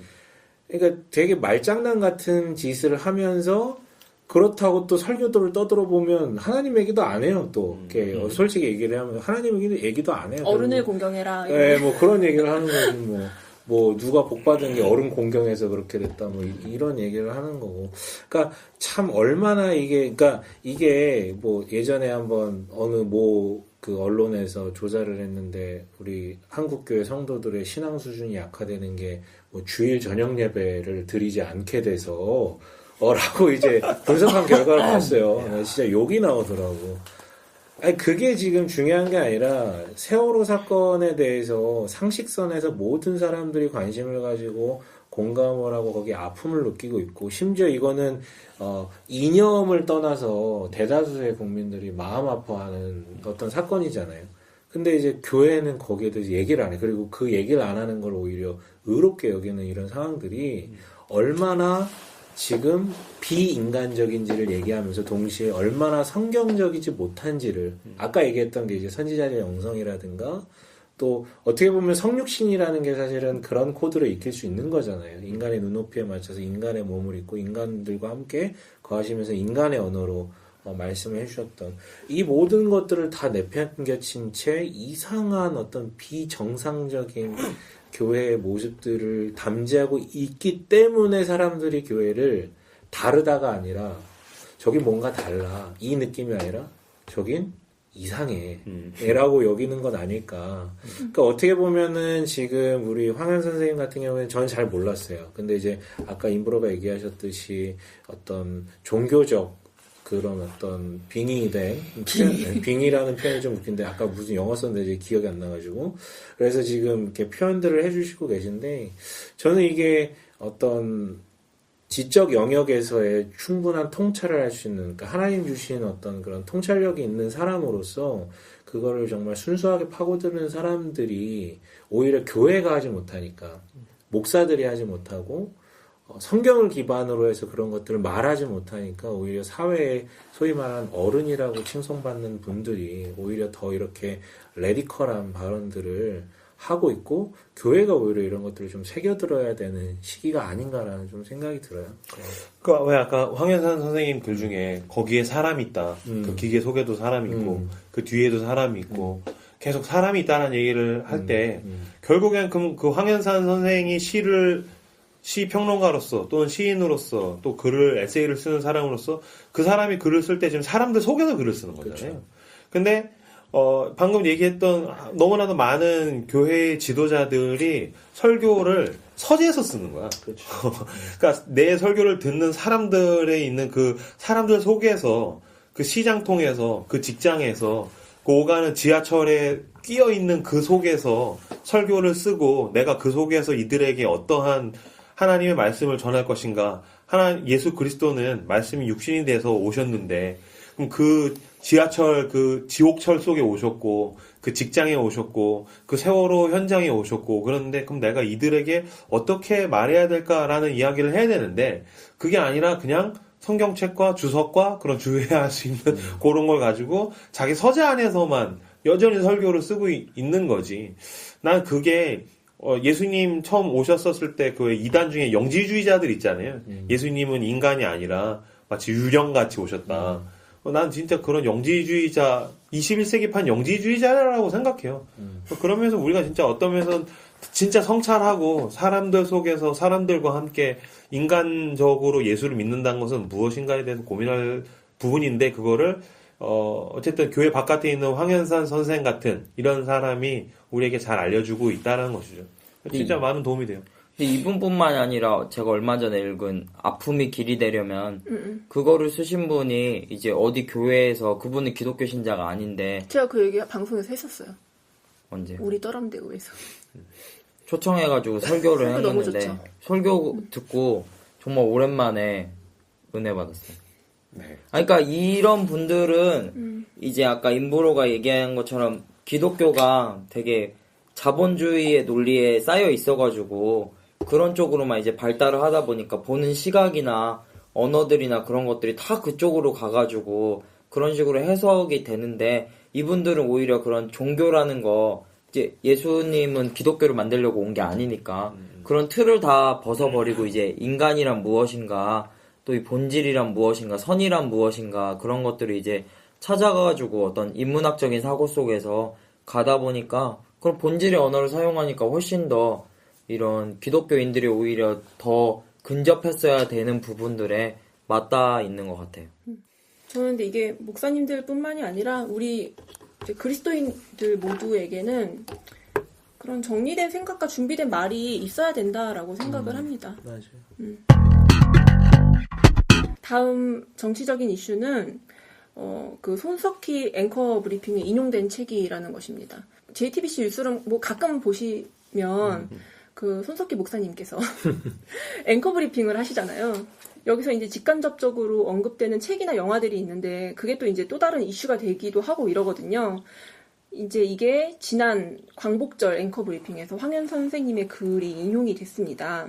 그러니까 되게 말장난 같은 짓을 하면서 그렇다고 또 설교도를 떠들어보면 하나님 얘기도 안 해요. 또 이렇게 솔직히 얘기를 하면 하나님 얘기도 안 해요.
어른을 공경해라.
네, 뭐 그런 얘기를 하는 거지 뭐 누가 복받은 게 어른 공경해서 그렇게 됐다 뭐 이런 얘기를 하는 거고. 그러니까 참 얼마나 그러니까 이게 뭐 예전에 한번 어느 그 언론에서 조사를 했는데 우리 한국교회 성도들의 신앙 수준이 약화되는 게 뭐 주일 저녁 예배를 드리지 않게 돼서 라고 이제 분석한 결과를 봤어요. 진짜 욕이 나오더라고. 아니, 그게 지금 중요한 게 아니라 세월호 사건에 대해서 상식선에서 모든 사람들이 관심을 가지고 공감을 하고 거기에 아픔을 느끼고 있고, 심지어 이거는 이념을 떠나서 대다수의 국민들이 마음 아파하는 어떤 사건이잖아요. 근데 이제 교회는 거기에 대해서 얘기를 안 해. 그리고 그 얘기를 안 하는 걸 오히려 의롭게 여기는 이런 상황들이 얼마나 지금 비인간적인지를 얘기하면서 동시에 얼마나 성경적이지 못한지를, 아까 얘기했던 게 이제 선지자의 영성이라든가 또 어떻게 보면 성육신이라는 게 사실은 그런 코드를 익힐 수 있는 거잖아요. 인간의 눈높이에 맞춰서 인간의 몸을 입고 인간들과 함께 거하시면서 인간의 언어로 말씀을 해주셨던 이 모든 것들을 다 내팽겨친 채 이상한 어떤 비정상적인 교회의 모습들을 담지하고 있기 때문에 사람들이 교회를 다르다가 아니라 저긴 뭔가 달라 이 느낌이 아니라 저긴 이상해 라고 여기는 건 아닐까. 그러니까 어떻게 보면은 지금 우리 황현 선생님 같은 경우에는 전 잘 몰랐어요. 근데 이제 아까 임브로가 얘기하셨듯이 어떤 종교적 그런 어떤 빙의라는 표현이 좀 웃긴데 아까 무슨 영어 썼는데 이제 기억이 안 나가지고 그래서 지금 이렇게 표현들을 해주시고 계신데 저는 이게 어떤 지적 영역에서의 충분한 통찰을 할 수 있는 그러니까 하나님 주신 어떤 그런 통찰력이 있는 사람으로서 그거를 정말 순수하게 파고드는 사람들이 오히려 교회가 하지 못하니까 목사들이 하지 못하고 성경을 기반으로 해서 그런 것들을 말하지 못하니까 오히려 사회에 소위 말하는 어른이라고 칭송받는 분들이 오히려 더 이렇게 레디컬한 발언들을 하고 있고 교회가 오히려 이런 것들을 좀 새겨들어야 되는 시기가 아닌가라는 좀 생각이 들어요.
왜 아까 황현산 선생님 글 중에 거기에 사람이 있다. 그 기계 속에도 사람이 있고 그 뒤에도 사람이 있고 계속 사람이 있다는 얘기를 할 때 결국엔 그 황현산 선생이 시 평론가로서 또는 시인으로서 또 글을 에세이를 쓰는 사람으로서 그 사람이 글을 쓸 때 지금 사람들 속에서 글을 쓰는 거잖아요.
그렇죠.
근데 방금 얘기했던 너무나도 많은 교회 지도자들이 설교를 서재에서 쓰는 거야.
그렇죠.
그러니까 내 설교를 듣는 사람들에 있는 그 사람들 속에서 그 시장통에서 그 직장에서 그 오가는 지하철에 끼어 있는 그 속에서 설교를 쓰고 내가 그 속에서 이들에게 어떠한 하나님의 말씀을 전할 것인가. 예수 그리스도는 말씀이 육신이 돼서 오셨는데 그럼 그 지하철 그 지옥철 속에 오셨고 그 직장에 오셨고 그 세월호 현장에 오셨고 그런데 그럼 내가 이들에게 어떻게 말해야 될까라는 이야기를 해야 되는데 그게 아니라 그냥 성경책과 주석과 그런 주의할 수 있는 그런 걸 가지고 자기 서재 안에서만 여전히 설교를 쓰고 있는 거지. 난 그게 예수님 처음 오셨었을 때 그 이단 중에 영지주의자들 있잖아요. 예수님은 인간이 아니라 마치 유령같이 오셨다. 난 진짜 그런 영지주의자, 21세기판 영지주의자라고 생각해요. 그러면서 우리가 진짜 어떤 면에서 진짜 성찰하고 사람들 속에서 사람들과 함께 인간적으로 예수를 믿는다는 것은 무엇인가에 대해서 고민할 부분인데 그거를 어쨌든 교회 바깥에 있는 황현산 선생 같은 이런 사람이 우리에게 잘 알려주고 있다는 것이죠. 진짜 많은 도움이 돼요.
이분뿐만 아니라 제가 얼마 전에 읽은 아픔이 길이 되려면 그거를 쓰신 분이 이제 어디 교회에서 그분은 기독교 신자가 아닌데
제가 그 얘기 방송에서 했었어요.
언제
우리 떠람대구에서.
초청해가지고 설교를
설교 너무
했는데
좋죠.
설교 듣고 정말 오랜만에 은혜 받았어요.
네.
그러니까 이런 분들은 이제 아까 임보로가 얘기한 것처럼 기독교가 되게 자본주의의 논리에 쌓여 있어가지고 그런 쪽으로만 이제 발달을 하다 보니까 보는 시각이나 언어들이나 그런 것들이 다 그쪽으로 가가지고 그런 식으로 해석이 되는데 이분들은 오히려 그런 종교라는 거 이제 예수님은 기독교를 만들려고 온 게 아니니까 그런 틀을 다 벗어버리고 이제 인간이란 무엇인가 또 이 본질이란 무엇인가 선이란 무엇인가 그런 것들을 이제 찾아가가지고 어떤 인문학적인 사고 속에서 가다 보니까 그런 본질의 언어를 사용하니까 훨씬 더 이런 기독교인들이 오히려 더 근접했어야 되는 부분들에 맞닿아 있는 것 같아요.
저는 근데 이게 목사님들뿐만이 아니라 우리 이제 그리스도인들 모두에게는 그런 정리된 생각과 준비된 말이 있어야 된다라고 생각을 합니다.
맞아요.
다음 정치적인 이슈는 그 손석희 앵커 브리핑에 인용된 책이라는 것입니다. JTBC 뉴스룸 뭐 가끔 보시면 그 손석희 목사님께서 앵커 브리핑을 하시잖아요. 여기서 이제 직간접적으로 언급되는 책이나 영화들이 있는데 그게 또 이제 또 다른 이슈가 되기도 하고 이러거든요. 이제 이게 지난 광복절 앵커 브리핑에서 황현 선생님의 글이 인용이 됐습니다.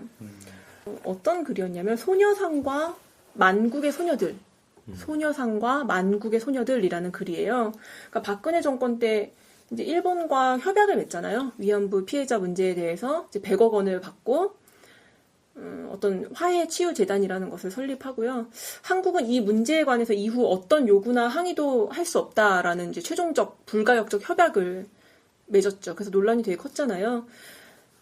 어떤 글이었냐면 소녀상과 만국의 소녀들, 소녀상과 만국의 소녀들이라는 글이에요. 그러니까 박근혜 정권 때 이제 일본과 협약을 맺잖아요. 위안부 피해자 문제에 대해서 이제 100억 원을 받고 어떤 화해 치유 재단이라는 것을 설립하고요. 한국은 이 문제에 관해서 이후 어떤 요구나 항의도 할 수 없다라는 이제 최종적 불가역적 협약을 맺었죠. 그래서 논란이 되게 컸잖아요.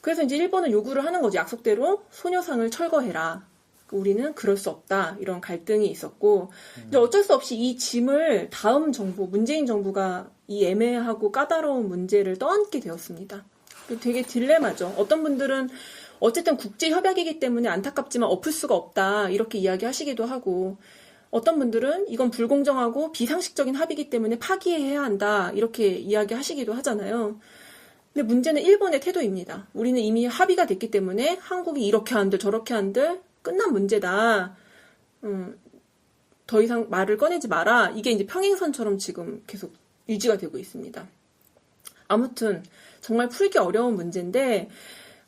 그래서 이제 일본은 요구를 하는 거죠. 약속대로 소녀상을 철거해라. 우리는 그럴 수 없다. 이런 갈등이 있었고 이제 어쩔 수 없이 이 짐을 다음 정부, 문재인 정부가 이 애매하고 까다로운 문제를 떠안게 되었습니다. 되게 딜레마죠. 어떤 분들은 어쨌든 국제 협약이기 때문에 안타깝지만 엎을 수가 없다. 이렇게 이야기하시기도 하고 어떤 분들은 이건 불공정하고 비상식적인 합의이기 때문에 파기해야 한다. 이렇게 이야기하시기도 하잖아요. 근데 문제는 일본의 태도입니다. 우리는 이미 합의가 됐기 때문에 한국이 이렇게 한들 저렇게 한들 끝난 문제다. 더 이상 말을 꺼내지 마라. 이게 이제 평행선처럼 지금 계속 유지가 되고 있습니다. 아무튼 정말 풀기 어려운 문제인데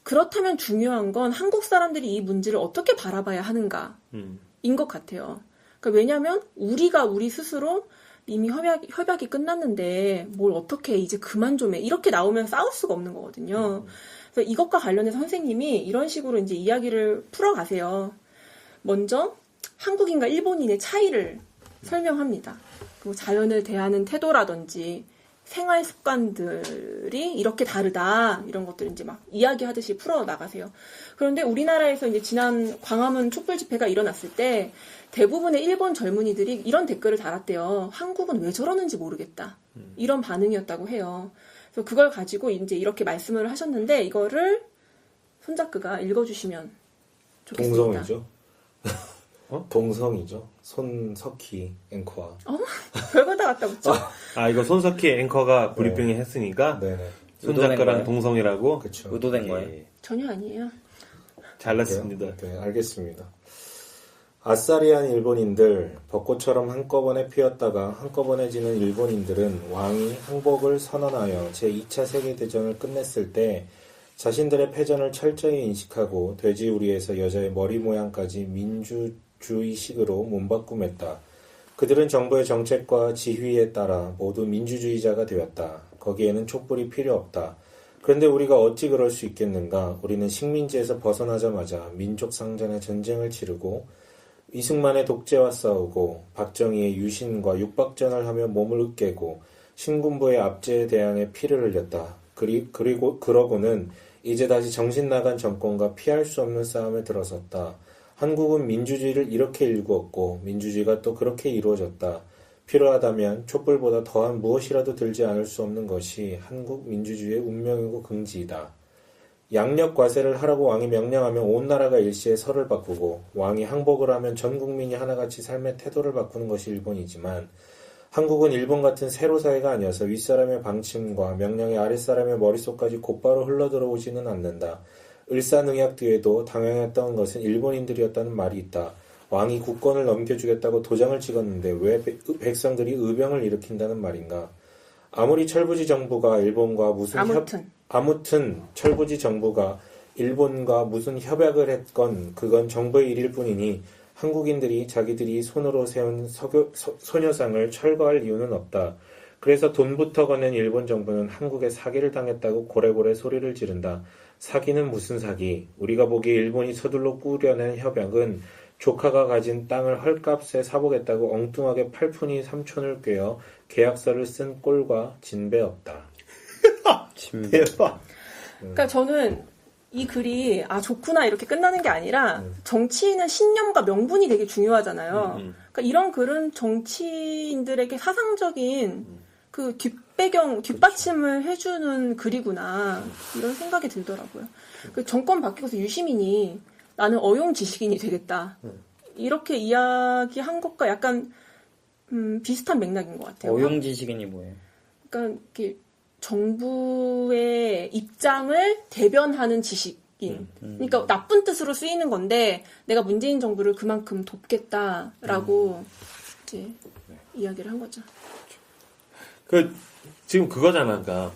그렇다면 중요한 건 한국 사람들이 이 문제를 어떻게 바라봐야 하는가인 것 같아요. 그러니까 왜냐하면 우리가 우리 스스로 이미 협약이 끝났는데 뭘 어떻게 이제 그만 좀 해. 이렇게 나오면 싸울 수가 없는 거거든요. 그래서 이것과 관련해서 선생님이 이런 식으로 이제 이야기를 풀어가세요. 먼저 한국인과 일본인의 차이를 설명합니다. 그리고 자연을 대하는 태도라든지 생활 습관들이 이렇게 다르다 이런 것들을 이제 막 이야기하듯이 풀어 나가세요. 그런데 우리나라에서 이제 지난 광화문 촛불 집회가 일어났을 때 대부분의 일본 젊은이들이 이런 댓글을 달았대요. 한국은 왜 저러는지 모르겠다. 이런 반응이었다고 해요. 그래서 그걸 가지고 이제 이렇게 말씀을 하셨는데 이거를 손자크가 읽어주시면 좋겠습니다.
동성이죠. 동성이죠. 손석희 앵커와.
별거 다 갖다 붙여.
아, 이거 손석희 앵커가 브리핑을 했으니까
네네.
손작가랑
의도된
동성이라고.
그렇죠.
의도된 거예요.
전혀 아니에요.
잘났습니다.
네, 알겠습니다. 아싸리한 일본인들, 벚꽃처럼 한꺼번에 피었다가 한꺼번에 지는 일본인들은 왕이 항복을 선언하여 제2차 세계대전을 끝냈을 때 자신들의 패전을 철저히 인식하고 돼지우리에서 여자의 머리 모양까지 민주주의식으로 몸바꿈했다. 그들은 정부의 정책과 지휘에 따라 모두 민주주의자가 되었다. 거기에는 촛불이 필요 없다. 그런데 우리가 어찌 그럴 수 있겠는가? 우리는 식민지에서 벗어나자마자 민족 상전의 전쟁을 치르고 이승만의 독재와 싸우고 박정희의 유신과 육박전을 하며 몸을 으깨고 신군부의 압제에 대항해 피를 흘렸다. 그러고는 이제 다시 정신 나간 정권과 피할 수 없는 싸움에 들어섰다. 한국은 민주주의를 이렇게 일구었고 민주주의가 또 그렇게 이루어졌다. 필요하다면 촛불보다 더한 무엇이라도 들지 않을 수 없는 것이 한국 민주주의의 운명이고 긍지이다. 양력 과세를 하라고 왕이 명령하면 온 나라가 일시에 설을 바꾸고 왕이 항복을 하면 전 국민이 하나같이 삶의 태도를 바꾸는 것이 일본이지만 한국은 일본 같은 세로 사회가 아니어서 윗사람의 방침과 명령이 아랫사람의 머릿속까지 곧바로 흘러들어오지는 않는다. 을사능약 뒤에도 당황했던 것은 일본인들이었다는 말이 있다. 왕이 국권을 넘겨주겠다고 도장을 찍었는데 왜 백성들이 의병을 일으킨다는 말인가? 아무리 철부지 정부가 일본과 무슨 아무튼 철부지 정부가 일본과 무슨 협약을 했건 그건 정부의 일일 뿐이니 한국인들이 자기들이 손으로 세운 소녀상을 철거할 이유는 없다. 그래서 돈부터 거낸 일본 정부는 한국에 사기를 당했다고 고래고래 소리를 지른다. 사기는 무슨 사기? 우리가 보기에 일본이 서둘러 꾸려낸 협약은 조카가 가진 땅을 헐값에 사보겠다고 엉뚱하게 팔푼이 삼촌을 꿰어 계약서를 쓴 꼴과 진배 없다.
대박.
그러니까 저는 이 글이 좋구나 이렇게 끝나는 게 아니라 정치인은 신념과 명분이 되게 중요하잖아요. 그러니까 이런 글은 정치인들에게 사상적인 그 뒷받침을 해주는 글이구나 이런 생각이 들더라고요. 그 정권 바뀌고서 유시민이 나는 어용 지식인이 되겠다 이렇게 이야기한 것과 약간 비슷한 맥락인 것 같아요.
어용 지식인이 뭐예요?
그러니까 이렇게 정부의 입장을 대변하는 지식인. 그러니까 나쁜 뜻으로 쓰이는 건데 내가 문재인 정부를 그만큼 돕겠다라고 이제 이야기를 한 거죠.
지금 그거잖아. 그러니까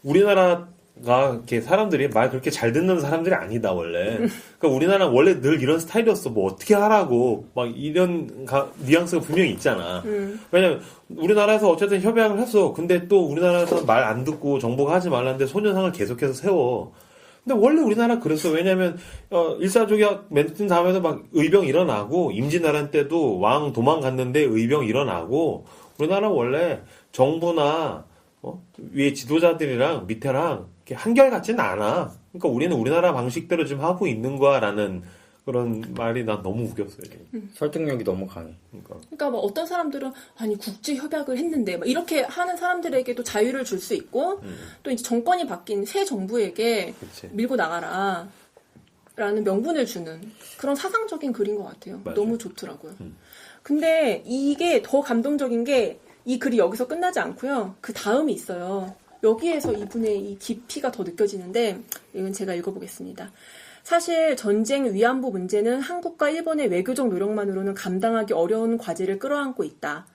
우리나라가 이렇게 사람들이 말 그렇게 잘 듣는 사람들이 아니다 원래. 그러니까 우리나라는 원래 늘 이런 스타일이었어. 뭐 어떻게 하라고 막 이런 뉘앙스가 분명히 있잖아. 왜냐면 우리나라에서 어쨌든 협약을 했어. 근데 또 우리나라에서 말 안 듣고 정부가 하지 말라는데 소녀상을 계속해서 세워. 근데 원래 우리나라 그랬어. 왜냐면 일사조약 맺은 다음에도 막 의병 일어나고 임진왜란 때도 왕 도망갔는데 의병 일어나고 우리나라 원래 정부나 위에 지도자들이랑 밑에랑 이렇게 한결같지는 않아. 그러니까 우리는 우리나라 방식대로 지금 하고 있는 거야라는 그런 말이 난 너무 웃겼어요.
설득력이 너무 강해.
그러니까 뭐 어떤 사람들은 아니 국제 협약을 했는데 막 이렇게 하는 사람들에게도 자유를 줄 수 있고 또 이제 정권이 바뀐 새 정부에게
그치.
밀고 나가라. 라는 명분을 주는 그런 사상적인 글인 것 같아요.
맞아요.
너무 좋더라고요. 근데 이게 더 감동적인 게 이 글이 여기서 끝나지 않고요. 그 다음이 있어요. 여기에서 이분의 이 깊이가 더 느껴지는데 이건 제가 읽어보겠습니다. 사실 전쟁 위안부 문제는 한국과 일본의 외교적 노력만으로는 감당하기 어려운 과제를 끌어안고 있다.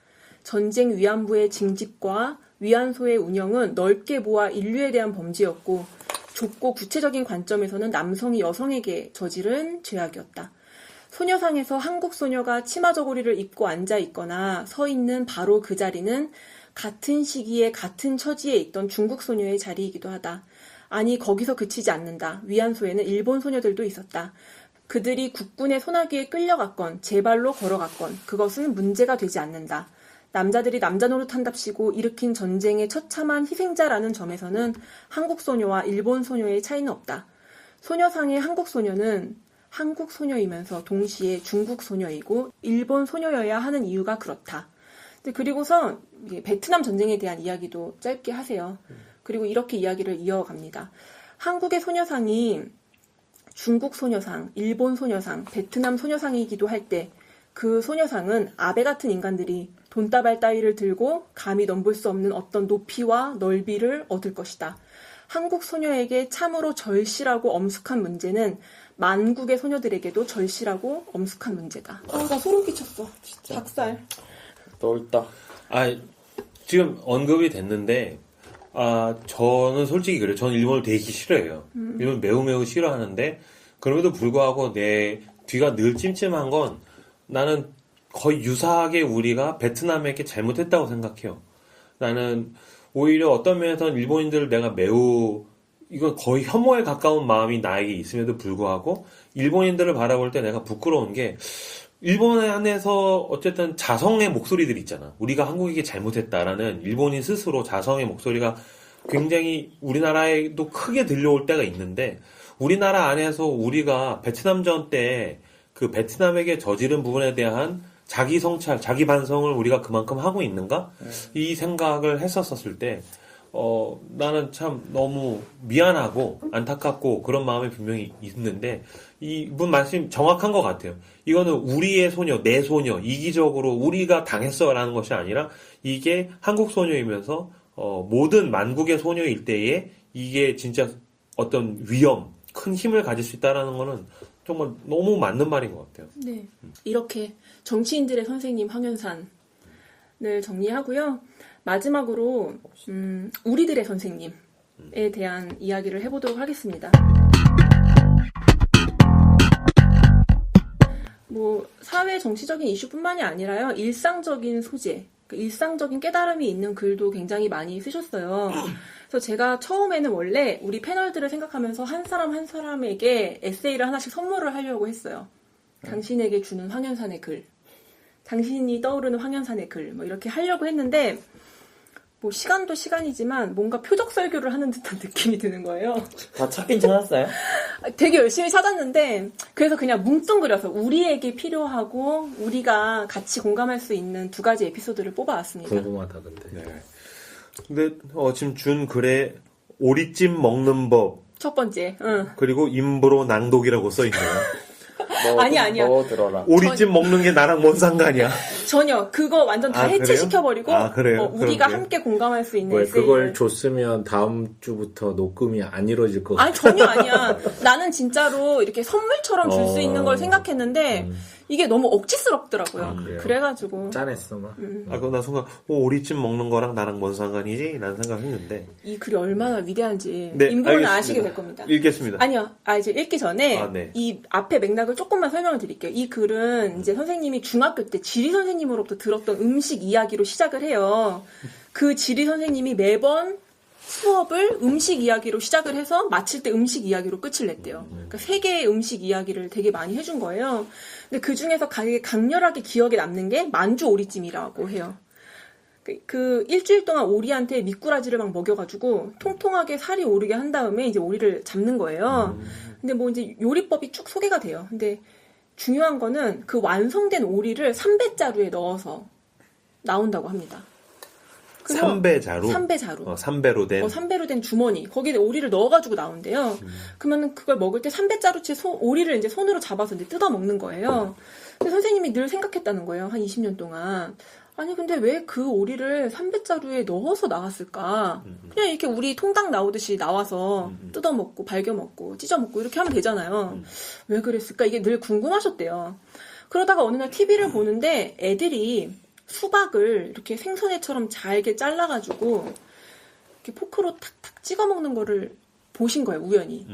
전쟁 위안부의 징집과 위안소의 운영은 넓게 보아 인류에 대한 범죄였고 좁고 구체적인 관점에서는 남성이 여성에게 저지른 죄악이었다. 소녀상에서 한국 소녀가 치마 저고리를 입고 앉아 있거나 서 있는 바로 그 자리는 같은 시기에 같은 처지에 있던 중국 소녀의 자리이기도 하다. 아니 거기서 그치지 않는다. 위안소에는 일본 소녀들도 있었다. 그들이 국군의 소나기에 끌려갔건 제 발로 걸어갔건 그것은 문제가 되지 않는다. 남자들이 남자 노릇한답시고 일으킨 전쟁의 처참한 희생자라는 점에서는 한국 소녀와 일본 소녀의 차이는 없다. 소녀상의 한국 소녀는 한국 소녀이면서 동시에 중국 소녀이고 일본 소녀여야 하는 이유가 그렇다. 그리고서 베트남 전쟁에 대한 이야기도 짧게 하세요. 그리고 이렇게 이야기를 이어갑니다. 한국의 소녀상이 중국 소녀상, 일본 소녀상, 베트남 소녀상이기도 할 때 그 소녀상은 아베 같은 인간들이 돈다발 따위를 들고 감히 넘볼 수 없는 어떤 높이와 넓이를 얻을 것이다. 한국 소녀에게 참으로 절실하고 엄숙한 문제는 만국의 소녀들에게도 절실하고 엄숙한 문제다. 나 소름 끼쳤어.
진짜.
닭살.
넓다.
지금 언급이 됐는데, 저는 솔직히 그래요. 저는 일본을 되게 싫어해요. 일본 매우 싫어하는데, 그럼에도 불구하고 내 뒤가 늘 찜찜한 건 나는 거의 유사하게 우리가 베트남에게 잘못했다고 생각해요. 나는 오히려 어떤 면에서는 일본인들을 내가 매우 이건 거의 혐오에 가까운 마음이 나에게 있음에도 불구하고 일본인들을 바라볼 때 내가 부끄러운 게 일본 안에서 어쨌든 자성의 목소리들 있잖아. 우리가 한국에게 잘못했다라는 일본인 스스로 자성의 목소리가 굉장히 우리나라에도 크게 들려올 때가 있는데 우리나라 안에서 우리가 베트남전 때 그 베트남에게 저지른 부분에 대한 자기 성찰, 자기 반성을 우리가 그만큼 하고 있는가? 이 생각을 했었을 때 나는 참 너무 미안하고 안타깝고 그런 마음이 분명히 있는데 이분 말씀 정확한 것 같아요. 이거는 우리의 소녀, 내 소녀, 이기적으로 우리가 당했어라는 것이 아니라 이게 한국 소녀이면서 모든 만국의 소녀일 때에 이게 진짜 어떤 위험, 큰 힘을 가질 수 있다라는 거는 정말 너무 맞는 말인 것 같아요.
네. 이렇게 정치인들의 선생님 황현산을 정리하고요. 마지막으로 우리들의 선생님에 대한 이야기를 해보도록 하겠습니다. 뭐 사회 정치적인 이슈뿐만이 아니라요. 일상적인 소재, 일상적인 깨달음이 있는 글도 굉장히 많이 쓰셨어요. 그래서 제가 처음에는 원래 우리 패널들을 생각하면서 한 사람 한 사람에게 에세이를 하나씩 선물을 하려고 했어요. 당신에게 주는 황현산의 글, 당신이 떠오르는 황현산의 글, 뭐 이렇게 하려고 했는데 뭐 시간도 시간이지만 뭔가 표적 설교를 하는 듯한 느낌이 드는 거예요.
다 찾긴 찾았어요?
되게 열심히 찾았는데 그래서 그냥 뭉뚱그려서 우리에게 필요하고 우리가 같이 공감할 수 있는 두 가지 에피소드를 뽑아왔습니다.
궁금하다 근데.
네. 근데 지금 준 글에 오리찜 먹는 법
첫 번째,
그리고 임브로 낭독이라고 써 있네요.
아니야.
너 들어라.
오리찜 먹는 게 나랑 뭔 상관이야?
전혀 그거 완전 다
그래요?
해체시켜버리고
그래요?
우리가
그럼
함께 공감할 수 있는
왜
에세이를.
그걸 줬으면 다음 주부터 녹음이 안 이루어질 것 같아.
아니 전혀 아니야. 나는 진짜로 이렇게 선물처럼 줄 수 있는 걸 생각했는데 이게 너무 억지스럽더라고요.
그래요?
그래가지고
짠했어 막.
그럼 나 순간 오리찜 먹는 거랑 나랑 뭔 상관이지? 라는 생각했는데
이 글이 얼마나 위대한지
네,
인보는
알겠습니다.
아시게 될 겁니다.
읽겠습니다.
아니요. 이제 읽기 전에
네.
이 앞에 맥락을 조금만 설명을 드릴게요. 이 글은 이제 선생님이 중학교 때 지리 선생님으로부터 들었던 음식 이야기로 시작을 해요. 그 지리 선생님이 매번 수업을 음식 이야기로 시작을 해서 마칠 때 음식 이야기로 끝을 냈대요. 그러니까 3개의 음식 이야기를 되게 많이 해준 거예요. 근데 그 중에서 되게 강렬하게 기억에 남는 게 만주 오리찜이라고 해요. 그 일주일 동안 오리한테 미꾸라지를 막 먹여가지고 통통하게 살이 오르게 한 다음에 이제 오리를 잡는 거예요. 근데 뭐 이제 요리법이 쭉 소개가 돼요. 근데 중요한 거는 그 완성된 오리를 삼배자루에 넣어서 나온다고 합니다. 그래서
삼배자루.
삼배자루.
삼배로 된.
삼배로 된 주머니. 거기에 오리를 넣어가지고 나온대요. 그러면 그걸 먹을 때 삼배자루째 오리를 이제 손으로 잡아서 이제 뜯어 먹는 거예요. 근데 선생님이 늘 생각했다는 거예요. 한 20년 동안. 아니 근데 왜 그 오리를 삼배자루에 넣어서 나왔을까? 그냥 이렇게 우리 통닭 나오듯이 나와서 뜯어 먹고 발겨 먹고 찢어 먹고 이렇게 하면 되잖아요. 왜 그랬을까? 이게 늘 궁금하셨대요. 그러다가 어느 날 TV를 보는데 애들이 수박을 이렇게 생선회처럼 잘게 잘라가지고 이렇게 포크로 탁탁 찍어 먹는 거를 보신 거예요, 우연히.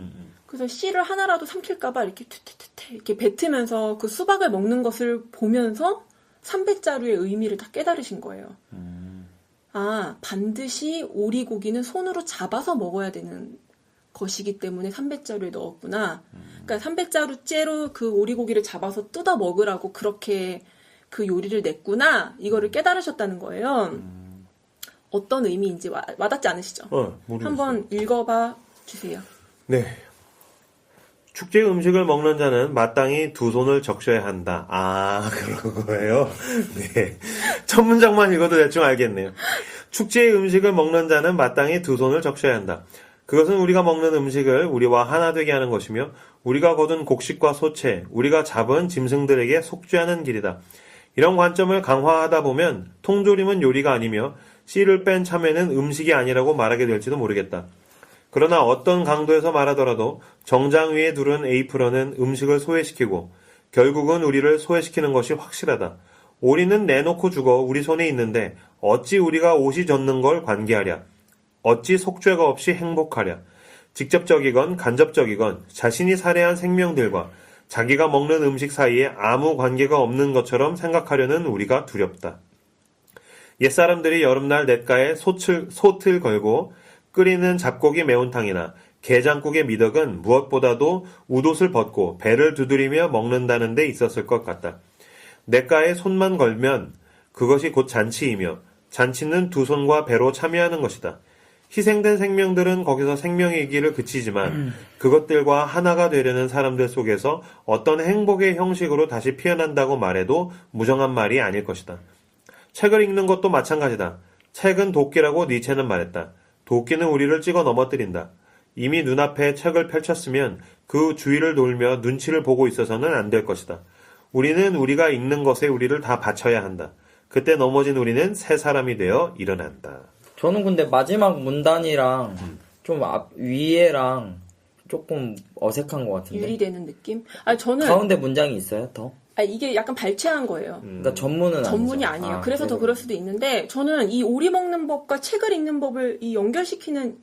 그래서 씨를 하나라도 삼킬까봐 이렇게 튀튀튀 이렇게 뱉으면서 그 수박을 먹는 것을 보면서 삼배자루의 의미를 다 깨달으신 거예요. 아, 반드시 오리고기는 손으로 잡아서 먹어야 되는 것이기 때문에 삼배자루에 넣었구나. 그러니까 삼배자루째로 그 오리고기를 잡아서 뜯어 먹으라고 그렇게 그 요리를 냈구나. 이거를 깨달으셨다는 거예요. 어떤 의미인지 와닿지 않으시죠?
모르겠어요.
한번 읽어봐 주세요.
네. 축제 음식을 먹는 자는 마땅히 두 손을 적셔야 한다. 아, 그런 거예요? 네. 첫 문장만 읽어도 대충 알겠네요. 축제의 음식을 먹는 자는 마땅히 두 손을 적셔야 한다. 그것은 우리가 먹는 음식을 우리와 하나 되게 하는 것이며 우리가 거둔 곡식과 소채, 우리가 잡은 짐승들에게 속죄하는 길이다. 이런 관점을 강화하다 보면 통조림은 요리가 아니며 씨를 뺀 참외는 음식이 아니라고 말하게 될지도 모르겠다. 그러나 어떤 강도에서 말하더라도 정장 위에 두른 에이프런은 음식을 소외시키고 결국은 우리를 소외시키는 것이 확실하다. 오리는 내놓고 죽어 우리 손에 있는데 어찌 우리가 옷이 젖는 걸 관계하랴. 어찌 속죄가 없이 행복하랴. 직접적이건 간접적이건 자신이 살해한 생명들과 자기가 먹는 음식 사이에 아무 관계가 없는 것처럼 생각하려는 우리가 두렵다. 옛사람들이 여름날 냇가에 솥을 걸고 끓이는 잡고기 매운탕이나 게장국의 미덕은 무엇보다도 웃옷을 벗고 배를 두드리며 먹는다는 데 있었을 것 같다. 냇가에 손만 걸면 그것이 곧 잔치이며 잔치는 두 손과 배로 참여하는 것이다. 희생된 생명들은 거기서 생명의 길을 그치지만 그것들과 하나가 되려는 사람들 속에서 어떤 행복의 형식으로 다시 피어난다고 말해도 무정한 말이 아닐 것이다. 책을 읽는 것도 마찬가지다. 책은 도끼라고 니체는 말했다. 도끼는 우리를 찍어 넘어뜨린다. 이미 눈앞에 책을 펼쳤으면 그 주위를 돌며 눈치를 보고 있어서는 안 될 것이다. 우리는 우리가 읽는 것에 우리를 다 바쳐야 한다. 그때 넘어진 우리는 새 사람이 되어 일어난다.
저는 근데 마지막 문단이랑 좀 위에랑 조금 어색한 것 같은데.
유리되는 느낌? 아, 저는
가운데 문장이 있어요, 더?
이게 약간 발췌한 거예요.
그러니까 전문은
전문이
아니죠.
아니에요. 그래서 더 그럴 수도 있는데 저는 이 오리 먹는 법과 책을 읽는 법을 이 연결시키는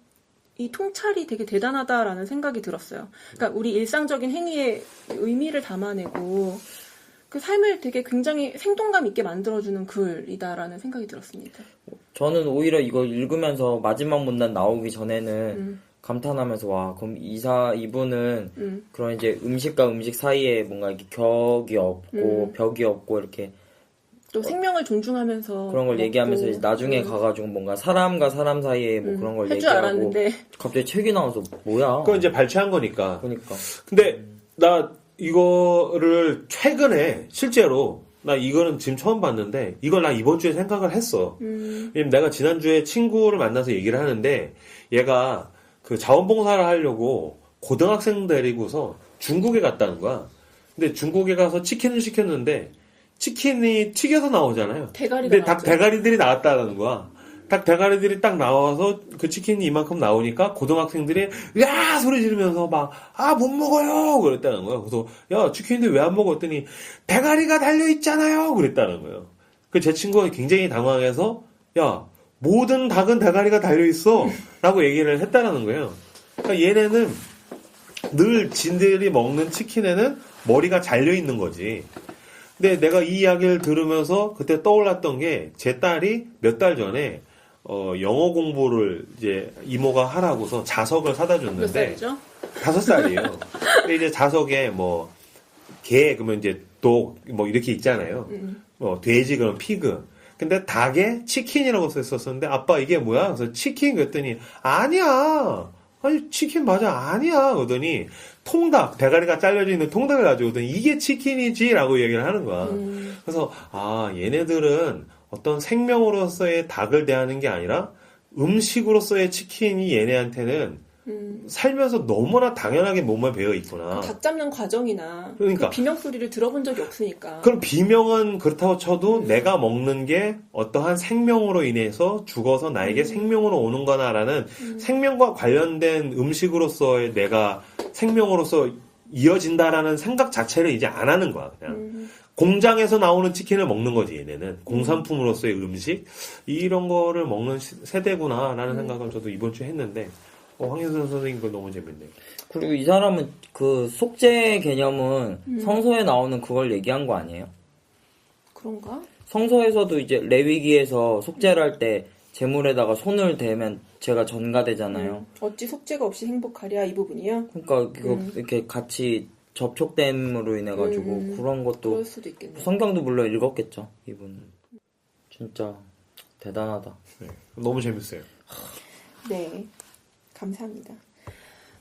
이 통찰이 되게 대단하다라는 생각이 들었어요. 그러니까 우리 일상적인 행위에 의미를 담아내고 그 삶을 되게 굉장히 생동감 있게 만들어주는 글이다라는 생각이 들었습니다.
저는 오히려 이거 읽으면서 마지막 문단 나오기 전에는 감탄하면서 와 그럼 이분은 그런 이제 음식과 음식 사이에 뭔가 이렇게 격이 없고 벽이 없고 이렇게
또 생명을 존중하면서
그런 걸
먹고,
얘기하면서 이제 나중에 가가지고 뭔가 사람과 사람 사이에 뭐 그런 걸
할 줄
얘기하고
알았는데
갑자기 책이 나와서 뭐야?
그건 이제 발췌한 거니까.
그러니까
근데 나 이거를 최근에 실제로 나 이거는 지금 처음 봤는데 이걸 나 이번 주에 생각을 했어. 왜냐면 내가 지난주에 친구를 만나서 얘기를 하는데 얘가 그 자원봉사를 하려고 고등학생 데리고서 중국에 갔다는 거야. 근데 중국에 가서 치킨을 시켰는데 치킨이 튀겨서 나오잖아요.
대가리가
근데 닭
나오죠.
대가리들이 나왔다는 거야. 닭 대가리들이 딱 나와서 그 치킨이 이만큼 나오니까 고등학생들이 야 소리 지르면서 막 못 먹어요 그랬다는 거야. 그래서 야 치킨인데 왜 안 먹어 했더니 대가리가 달려 있잖아요 그랬다는 거예요. 그 제 친구가 굉장히 당황해서 야 모든 닭은 대가리가 달려 있어 라고 얘기를 했다라는 거예요. 그러니까 얘네는 늘 진들이 먹는 치킨에는 머리가 잘려 있는 거지. 근데 내가 이 이야기를 들으면서 그때 떠올랐던 게 제 딸이 몇 달 전에 영어 공부를 이제 이모가 하라고서 자석을 사다
몇
줬는데
살이죠?
5살이에요. 근데 이제 자석에 뭐 개 그러면 이제 독 뭐 이렇게 있잖아요. 돼지 그럼 피그. 근데 닭에 치킨이라고 썼었는데 아빠 이게 뭐야? 그래서 치킨 그랬더니 아니야. 아니 치킨 맞아 아니야. 그러더니 통닭 대가리가 잘려져 있는 통닭을 가지고 오더니 이게 치킨이지라고 얘기를 하는 거야. 그래서 얘네들은 어떤 생명으로서의 닭을 대하는 게 아니라 음식으로서의 치킨이 얘네한테는 살면서 너무나 당연하게 몸에 배어 있구나.
닭 잡는 과정이나
그러니까.
그 비명 소리를 들어본 적이 없으니까.
그럼 비명은 그렇다고 쳐도 내가 먹는 게 어떠한 생명으로 인해서 죽어서 나에게 생명으로 오는 거나라는 생명과 관련된 음식으로서의 내가 생명으로서 이어진다라는 생각 자체를 이제 안 하는 거야, 그냥. 공장에서 나오는 치킨을 먹는 거지, 얘네는. 공산품으로서의 음식? 이런 거를 먹는 세대구나라는 생각을 저도 이번 주에 했는데, 황현선 선생님 거 너무 재밌네요.
그리고 이 사람은 그 속죄 개념은 성서에 나오는 그걸 얘기한 거 아니에요?
그런가?
성서에서도 이제 레위기에서 속죄를 할 때 재물에다가 손을 대면 죄가 전가되잖아요.
어찌 속죄가 없이 행복하랴 이 부분이요?
그러니까 그거 이렇게 같이 접촉됨으로 인해 가지고 그런 것도
그럴 수도 있겠네요.
성경도 물론 읽었겠죠, 이분은. 진짜 대단하다.
네, 너무 재밌어요.
네, 감사합니다.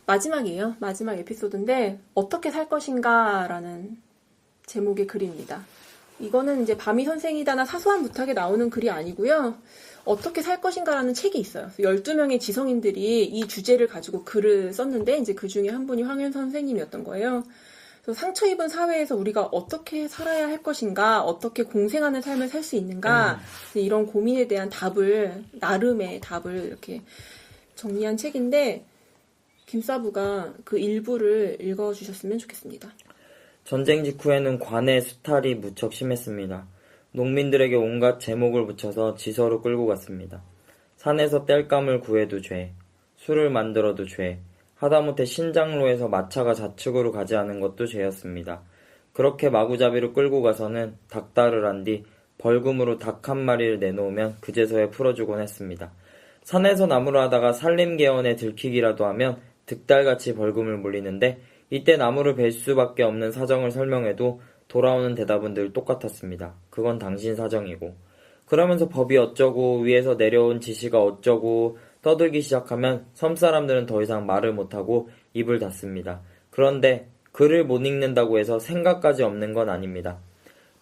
마지막이에요. 마지막 에피소드인데 어떻게 살 것인가라는 제목의 글입니다. 이거는 이제 밤이 선생이다나 사소한 부탁에 나오는 글이 아니고요. 어떻게 살 것인가라는 책이 있어요. 12명의 지성인들이 이 주제를 가지고 글을 썼는데 이제 그 중에 한 분이 황현선 선생님이었던 거예요. 그래서 상처 입은 사회에서 우리가 어떻게 살아야 할 것인가, 어떻게 공생하는 삶을 살 수 있는가, 이런 고민에 대한 답을, 나름의 답을 이렇게 정리한 책인데 김사부가 그 일부를 읽어주셨으면 좋겠습니다.
전쟁 직후에는 관의 수탈이 무척 심했습니다. 농민들에게 온갖 제목을 붙여서 지서로 끌고 갔습니다. 산에서 땔감을 구해도 죄, 술을 만들어도 죄, 하다못해 신장로에서 마차가 좌측으로 가지 않은 것도 죄였습니다. 그렇게 마구잡이로 끌고 가서는 닭다를 한 뒤 벌금으로 닭 한 마리를 내놓으면 그제서야 풀어주곤 했습니다. 산에서 나무를 하다가 산림개원에 들키기라도 하면 득달같이 벌금을 물리는데 이때 나무를 벨 수밖에 없는 사정을 설명해도 돌아오는 대답은 늘 똑같았습니다. 그건 당신 사정이고. 그러면서 법이 어쩌고 위에서 내려온 지시가 어쩌고 떠들기 시작하면 섬사람들은 더 이상 말을 못하고 입을 닫습니다. 그런데 글을 못 읽는다고 해서 생각까지 없는 건 아닙니다.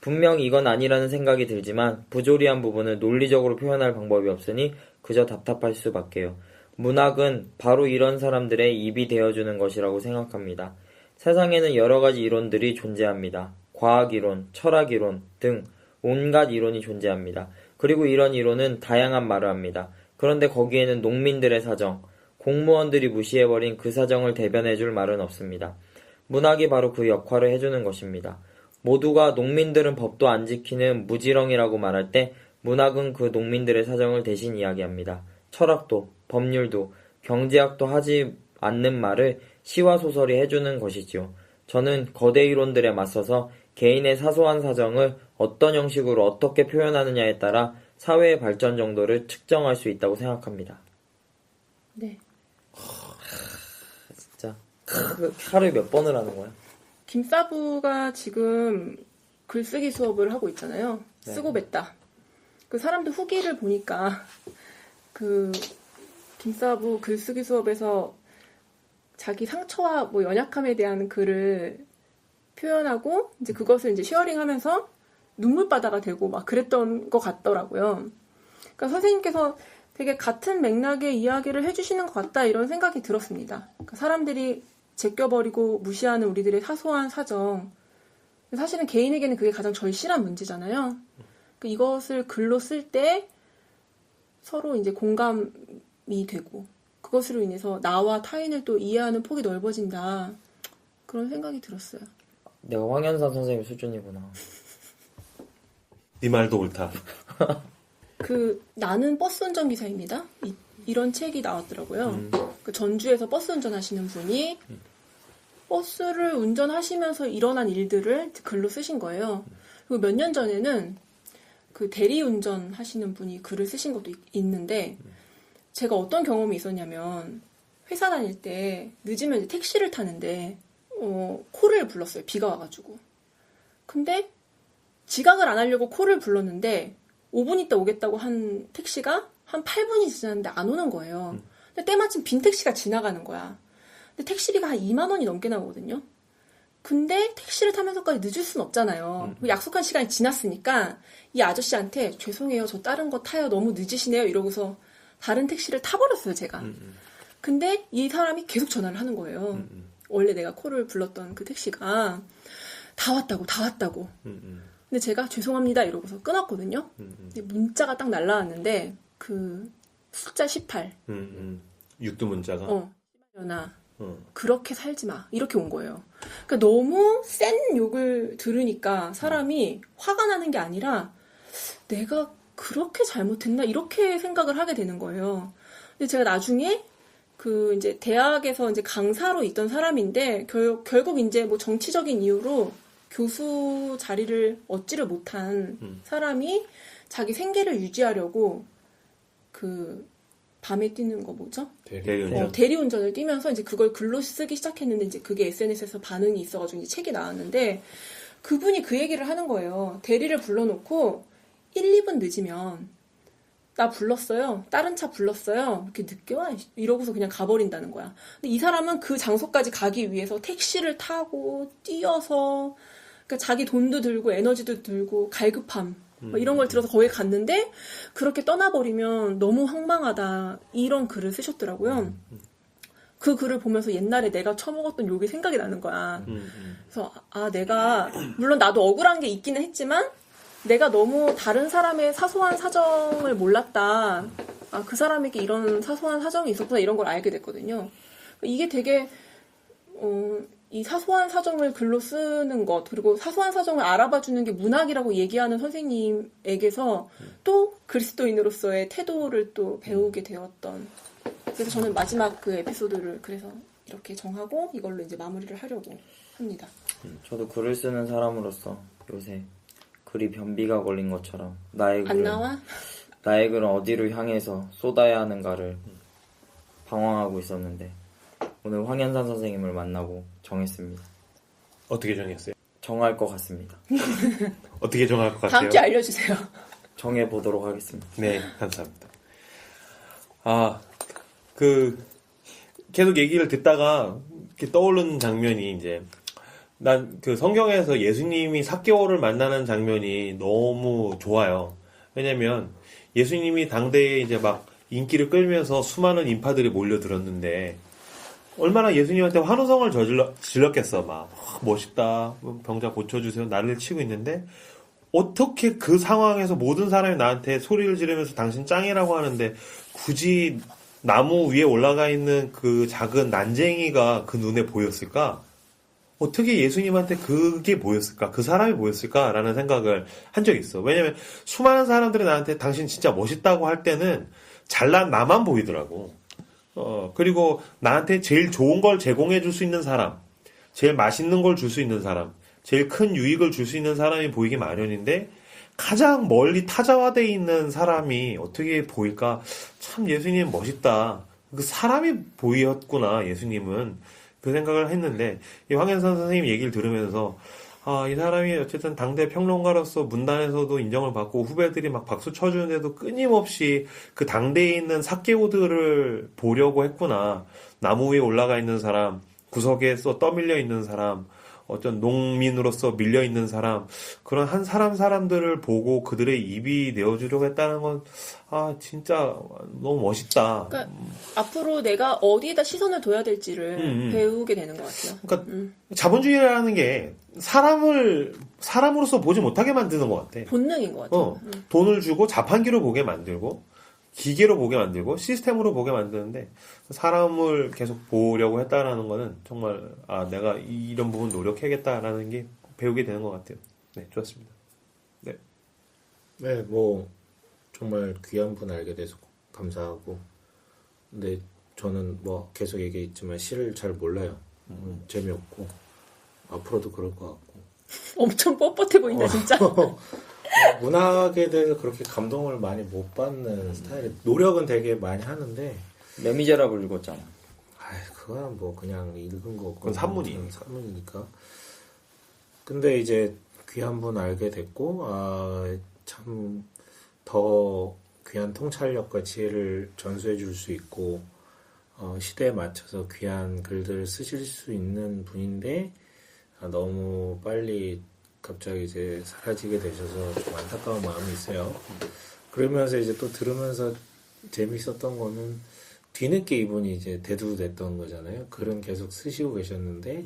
분명 이건 아니라는 생각이 들지만 부조리한 부분을 논리적으로 표현할 방법이 없으니 그저 답답할 수밖에요. 문학은 바로 이런 사람들의 입이 되어주는 것이라고 생각합니다. 세상에는 여러 가지 이론들이 존재합니다. 과학이론, 철학이론 등 온갖 이론이 존재합니다. 그리고 이런 이론은 다양한 말을 합니다. 그런데 거기에는 농민들의 사정, 공무원들이 무시해버린 그 사정을 대변해줄 말은 없습니다. 문학이 바로 그 역할을 해주는 것입니다. 모두가 농민들은 법도 안 지키는 무지렁이라고 말할 때 문학은 그 농민들의 사정을 대신 이야기합니다. 철학도, 법률도, 경제학도 하지 않는 말을 시와 소설이 해주는 것이지요. 저는 거대 이론들에 맞서서 개인의 사소한 사정을 어떤 형식으로 어떻게 표현하느냐에 따라 사회의 발전 정도를 측정할 수 있다고 생각합니다.
네.
진짜 하루에 몇 번을 하는 거야?
김사부가 지금 글쓰기 수업을 하고 있잖아요.
네.
쓰고 뱉다. 그 사람들 후기를 보니까 그 김사부 글쓰기 수업에서 자기 상처와 뭐 연약함에 대한 글을 표현하고 이제 그것을 이제 쉐어링하면서 눈물바다가 되고 막 그랬던 것 같더라고요. 그러니까 선생님께서 되게 같은 맥락의 이야기를 해주시는 것 같다 이런 생각이 들었습니다. 그러니까 사람들이 제껴버리고 무시하는 우리들의 사소한 사정. 사실은 개인에게는 그게 가장 절실한 문제잖아요. 그러니까 이것을 글로 쓸 때 서로 이제 공감이 되고 그것으로 인해서 나와 타인을 또 이해하는 폭이 넓어진다. 그런 생각이 들었어요.
내가 황현선 선생님 수준이구나.
네 말도 옳다.
나는 버스 운전기사입니다. 이런 책이 나왔더라고요. 그 전주에서 버스 운전하시는 분이 버스를 운전하시면서 일어난 일들을 글로 쓰신 거예요. 그리고 몇 년 전에는 그 대리운전 하시는 분이 글을 쓰신 것도 있는데 제가 어떤 경험이 있었냐면 회사 다닐 때 늦으면 이제 택시를 타는데 코를 불렀어요. 비가 와가지고. 근데 지각을 안 하려고 코를 불렀는데 5분 있다 오겠다고 한 택시가 한 8분이 지났는데 안 오는 거예요. 근데 때마침 빈 택시가 지나가는 거야. 근데 택시비가 한 2만 원이 넘게 나오거든요. 근데 택시를 타면서까지 늦을 순 없잖아요. 약속한 시간이 지났으니까 이 아저씨한테 죄송해요. 저 다른 거 타요. 너무 늦으시네요. 이러고서 다른 택시를 타버렸어요. 제가. 근데 이 사람이 계속 전화를 하는 거예요. 원래 내가 콜을 불렀던 그 택시가 다 왔다고. 근데 제가 죄송합니다. 이러고서 끊었거든요. 근데 문자가 딱 날라왔는데 그 숫자 18.
육두 문자가.
연아. 그렇게 살지 마. 이렇게 온 거예요. 그러니까 너무 센 욕을 들으니까 사람이 화가 나는 게 아니라 내가 그렇게 잘못했나? 이렇게 생각을 하게 되는 거예요. 근데 제가 나중에 그 이제 대학에서 이제 강사로 있던 사람인데 결국 이제 뭐 정치적인 이유로 교수 자리를 얻지를 못한 사람이 자기 생계를 유지하려고 그 밤에 뛰는 거 뭐죠?
대리운전.
대리운전을 뛰면서 이제 그걸 글로 쓰기 시작했는데 이제 그게 SNS에서 반응이 있어가지고 이제 책이 나왔는데 그분이 그 얘기를 하는 거예요. 대리를 불러놓고 1, 2분 늦으면 나 불렀어요. 다른 차 불렀어요. 이렇게 늦게 와. 이러고서 그냥 가버린다는 거야. 근데 이 사람은 그 장소까지 가기 위해서 택시를 타고 뛰어서 그러니까 자기 돈도 들고 에너지도 들고 갈급함 뭐 이런 걸 들어서 거기 갔는데 그렇게 떠나버리면 너무 황망하다 이런 글을 쓰셨더라고요. 그 글을 보면서 옛날에 내가 처먹었던 욕이 생각이 나는 거야. 그래서 내가 물론 나도 억울한 게 있기는 했지만 내가 너무 다른 사람의 사소한 사정을 몰랐다. 그 사람에게 이런 사소한 사정이 있었구나 이런 걸 알게 됐거든요. 이게 되게 이 사소한 사정을 글로 쓰는 것 그리고 사소한 사정을 알아봐주는 게 문학이라고 얘기하는 선생님에게서 또 그리스도인으로서의 태도를 또 배우게 되었던 그래서 저는 마지막 그 에피소드를 그래서 이렇게 정하고 이걸로 이제 마무리를 하려고 합니다.
저도 글을 쓰는 사람으로서 요새 글이 변비가 걸린 것처럼
안 나와?
나의 글은 어디로 향해서 쏟아야 하는가를 방황하고 있었는데 오늘 황현산 선생님을 만나고 정했습니다.
어떻게 정했어요?
정할 것 같습니다.
어떻게 정할 것 같아요?
다음 주에 알려주세요.
정해보도록 하겠습니다.
네, 감사합니다. 계속 얘기를 듣다가 이렇게 떠오르는 장면이 이제, 난 그 성경에서 예수님이 삭개오를 만나는 장면이 너무 좋아요. 왜냐면 예수님이 당대에 이제 막 인기를 끌면서 수많은 인파들이 몰려들었는데, 얼마나 예수님한테 환호성을 질렀겠어. 막 멋있다. 병자 고쳐주세요. 나를 치고 있는데 어떻게 그 상황에서 모든 사람이 나한테 소리를 지르면서 당신 짱이라고 하는데 굳이 나무 위에 올라가 있는 그 작은 난쟁이가 그 눈에 보였을까? 어떻게 예수님한테 그게 보였을까? 그 사람이 보였을까라는 생각을 한 적이 있어. 왜냐면 수많은 사람들이 나한테 당신 진짜 멋있다고 할 때는 잘난 나만 보이더라고. 그리고 나한테 제일 좋은 걸 제공해 줄 수 있는 사람, 제일 맛있는 걸 줄 수 있는 사람, 제일 큰 유익을 줄 수 있는 사람이 보이기 마련인데, 가장 멀리 타자화되어 있는 사람이 어떻게 보일까? 참 예수님 멋있다. 그 사람이 보였구나, 예수님은. 그 생각을 했는데, 이 황현선 선생님 얘기를 들으면서, 이 사람이 어쨌든 당대 평론가로서 문단에서도 인정을 받고 후배들이 막 박수 쳐주는데도 끊임없이 그 당대에 있는 삭개오들을 보려고 했구나. 나무 위에 올라가 있는 사람, 구석에서 떠밀려 있는 사람, 어떤 농민으로서 밀려 있는 사람, 그런 한 사람들을 보고 그들의 입이 되어주려고 했다는 건, 진짜 너무 멋있다.
그러니까 앞으로 내가 어디에다 시선을 둬야 될지를 배우게 되는 것 같아요.
그러니까 자본주의라는 게 사람으로서 보지 못하게 만드는 것 같아.
본능인 것 같아요.
돈을 주고 자판기로 보게 만들고 기계로 보게 만들고 시스템으로 보게 만드는데 사람을 계속 보려고 했다라는 거는 정말 내가 이런 부분 노력해야겠다라는 게 배우게 되는 것 같아요. 네, 좋았습니다. 네.
네, 뭐 정말 귀한 분 알게 돼서 감사하고 근데 저는 뭐 계속 얘기했지만 시를 잘 몰라요. 재미없고 앞으로도 그럴 것 같고
엄청 뻣뻣해 보인다 진짜.
문학에 대해서 그렇게 감동을 많이 못 받는 스타일이 노력은 되게 많이 하는데
레미제라블 읽었잖아.
그거는 뭐 그냥 읽은 거고
그건
산문이니까. 근데 이제 귀한 분 알게 됐고 참 더 귀한 통찰력과 지혜를 전수해 줄 수 있고 시대에 맞춰서 귀한 글들을 쓰실 수 있는 분인데 너무 빨리 갑자기 이제 사라지게 되셔서 좀 안타까운 마음이 있어요. 그러면서 이제 또 들으면서 재밌었던 거는 뒤늦게 이분이 이제 대두됐던 거잖아요. 글은 계속 쓰시고 계셨는데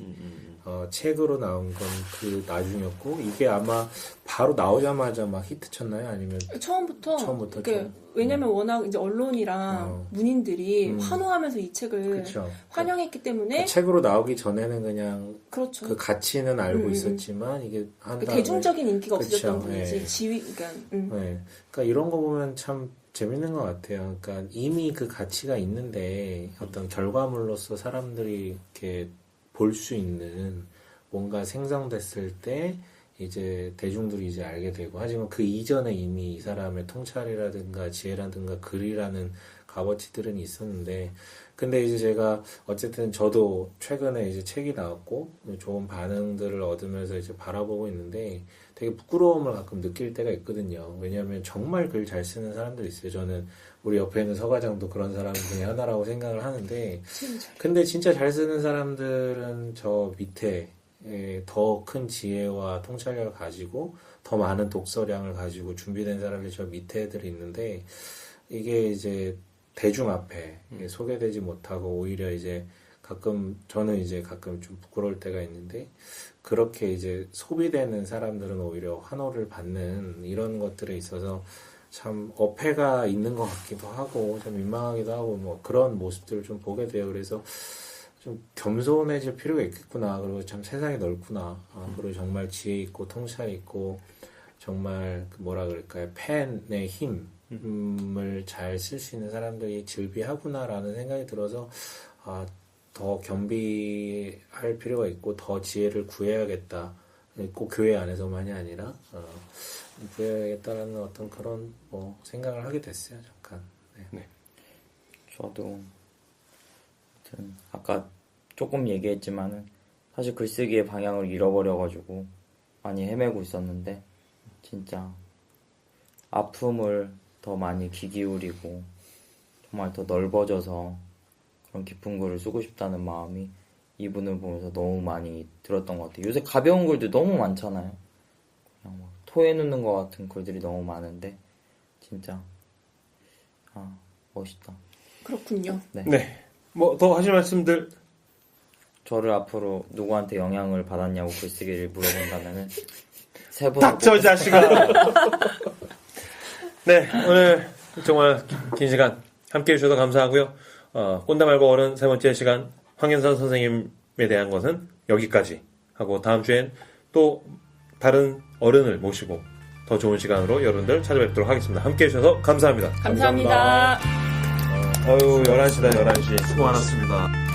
책으로 나온 건 그 나중이었고 이게 아마 바로 나오자마자 막 히트 쳤나요? 아니면
처음부터
처음부터
이렇게
좀,
왜냐면 워낙 이제 언론이랑 문인들이 환호하면서 이 책을
그렇죠.
환영했기 때문에
책으로 나오기 전에는 그냥
그렇죠.
그 가치는 알고 있었지만 이게 한
그
다음에
대중적인 인기가 없었던
그쵸,
분이지
예.
지위 그러니까
네. 그러니까 이런 거 보면 참 재밌는 것 같아요. 그러니까 이미 그 가치가 있는데 어떤 결과물로서 사람들이 이렇게 볼 수 있는 뭔가 생성됐을 때 이제 대중들이 이제 알게 되고 하지만 그 이전에 이미 이 사람의 통찰이라든가 지혜라든가 글이라는 값어치들은 있었는데 근데 이제 제가 어쨌든 저도 최근에 이제 책이 나왔고 좋은 반응들을 얻으면서 이제 바라보고 있는데 되게 부끄러움을 가끔 느낄 때가 있거든요. 왜냐하면 정말 글 잘 쓰는 사람들 있어요. 저는 우리 옆에 있는 서과장도 그런 사람 중에 하나라고 생각을 하는데 근데 진짜 잘 쓰는 사람들은 저 밑에 더 큰 지혜와 통찰력을 가지고 더 많은 독서량을 가지고 준비된 사람이 저 밑에 애들이 있는데 이게 이제 대중 앞에 소개되지 못하고 오히려 이제 가끔 저는 이제 가끔 좀 부끄러울 때가 있는데 그렇게 이제 소비되는 사람들은 오히려 환호를 받는 이런 것들에 있어서 참 어폐가 있는 것 같기도 하고 좀 민망하기도 하고 뭐 그런 모습들을 좀 보게 돼요. 그래서 좀 겸손해질 필요가 있겠구나. 그리고 참 세상이 넓구나. 그리고 정말 지혜 있고 통찰 있고 정말 그 뭐라 그럴까요? 펜의 힘을 잘 쓸 수 있는 사람들이 즐비하구나라는 생각이 들어서 더 겸비할 필요가 있고 더 지혜를 구해야겠다. 꼭 교회 안에서만이 아니라 구해야겠다라는 어떤 그런 뭐 생각을 하게 됐어요. 잠깐. 네.
저도 아무튼 아까 조금 얘기했지만은 사실 글쓰기의 방향을 잃어버려가지고 많이 헤매고 있었는데 진짜 아픔을 더 많이 귀 기울이고 정말 더 넓어져서 그런 깊은 글을 쓰고 싶다는 마음이 이분을 보면서 너무 많이 들었던 것 같아요. 요새 가벼운 글들 너무 많잖아요. 그냥 막 토해놓는 것 같은 글들이 너무 많은데 진짜 멋있다.
그렇군요.
네. 뭐 더 하실 말씀들
저를 앞으로 누구한테 영향을 받았냐고 글쓰기를 물어본다면은 세 번.
닥쳐 이 자식아. 네, 오늘 정말 긴 시간 함께 해주셔서 감사하고요. 꼰대 말고 어른 세 번째 시간 황현산 선생님에 대한 것은 여기까지 하고 다음 주엔 또 다른 어른을 모시고 더 좋은 시간으로 여러분들 찾아뵙도록 하겠습니다. 함께 해주셔서 감사합니다.
감사합니다.
어유 11시다 11시 수고 많았습니다.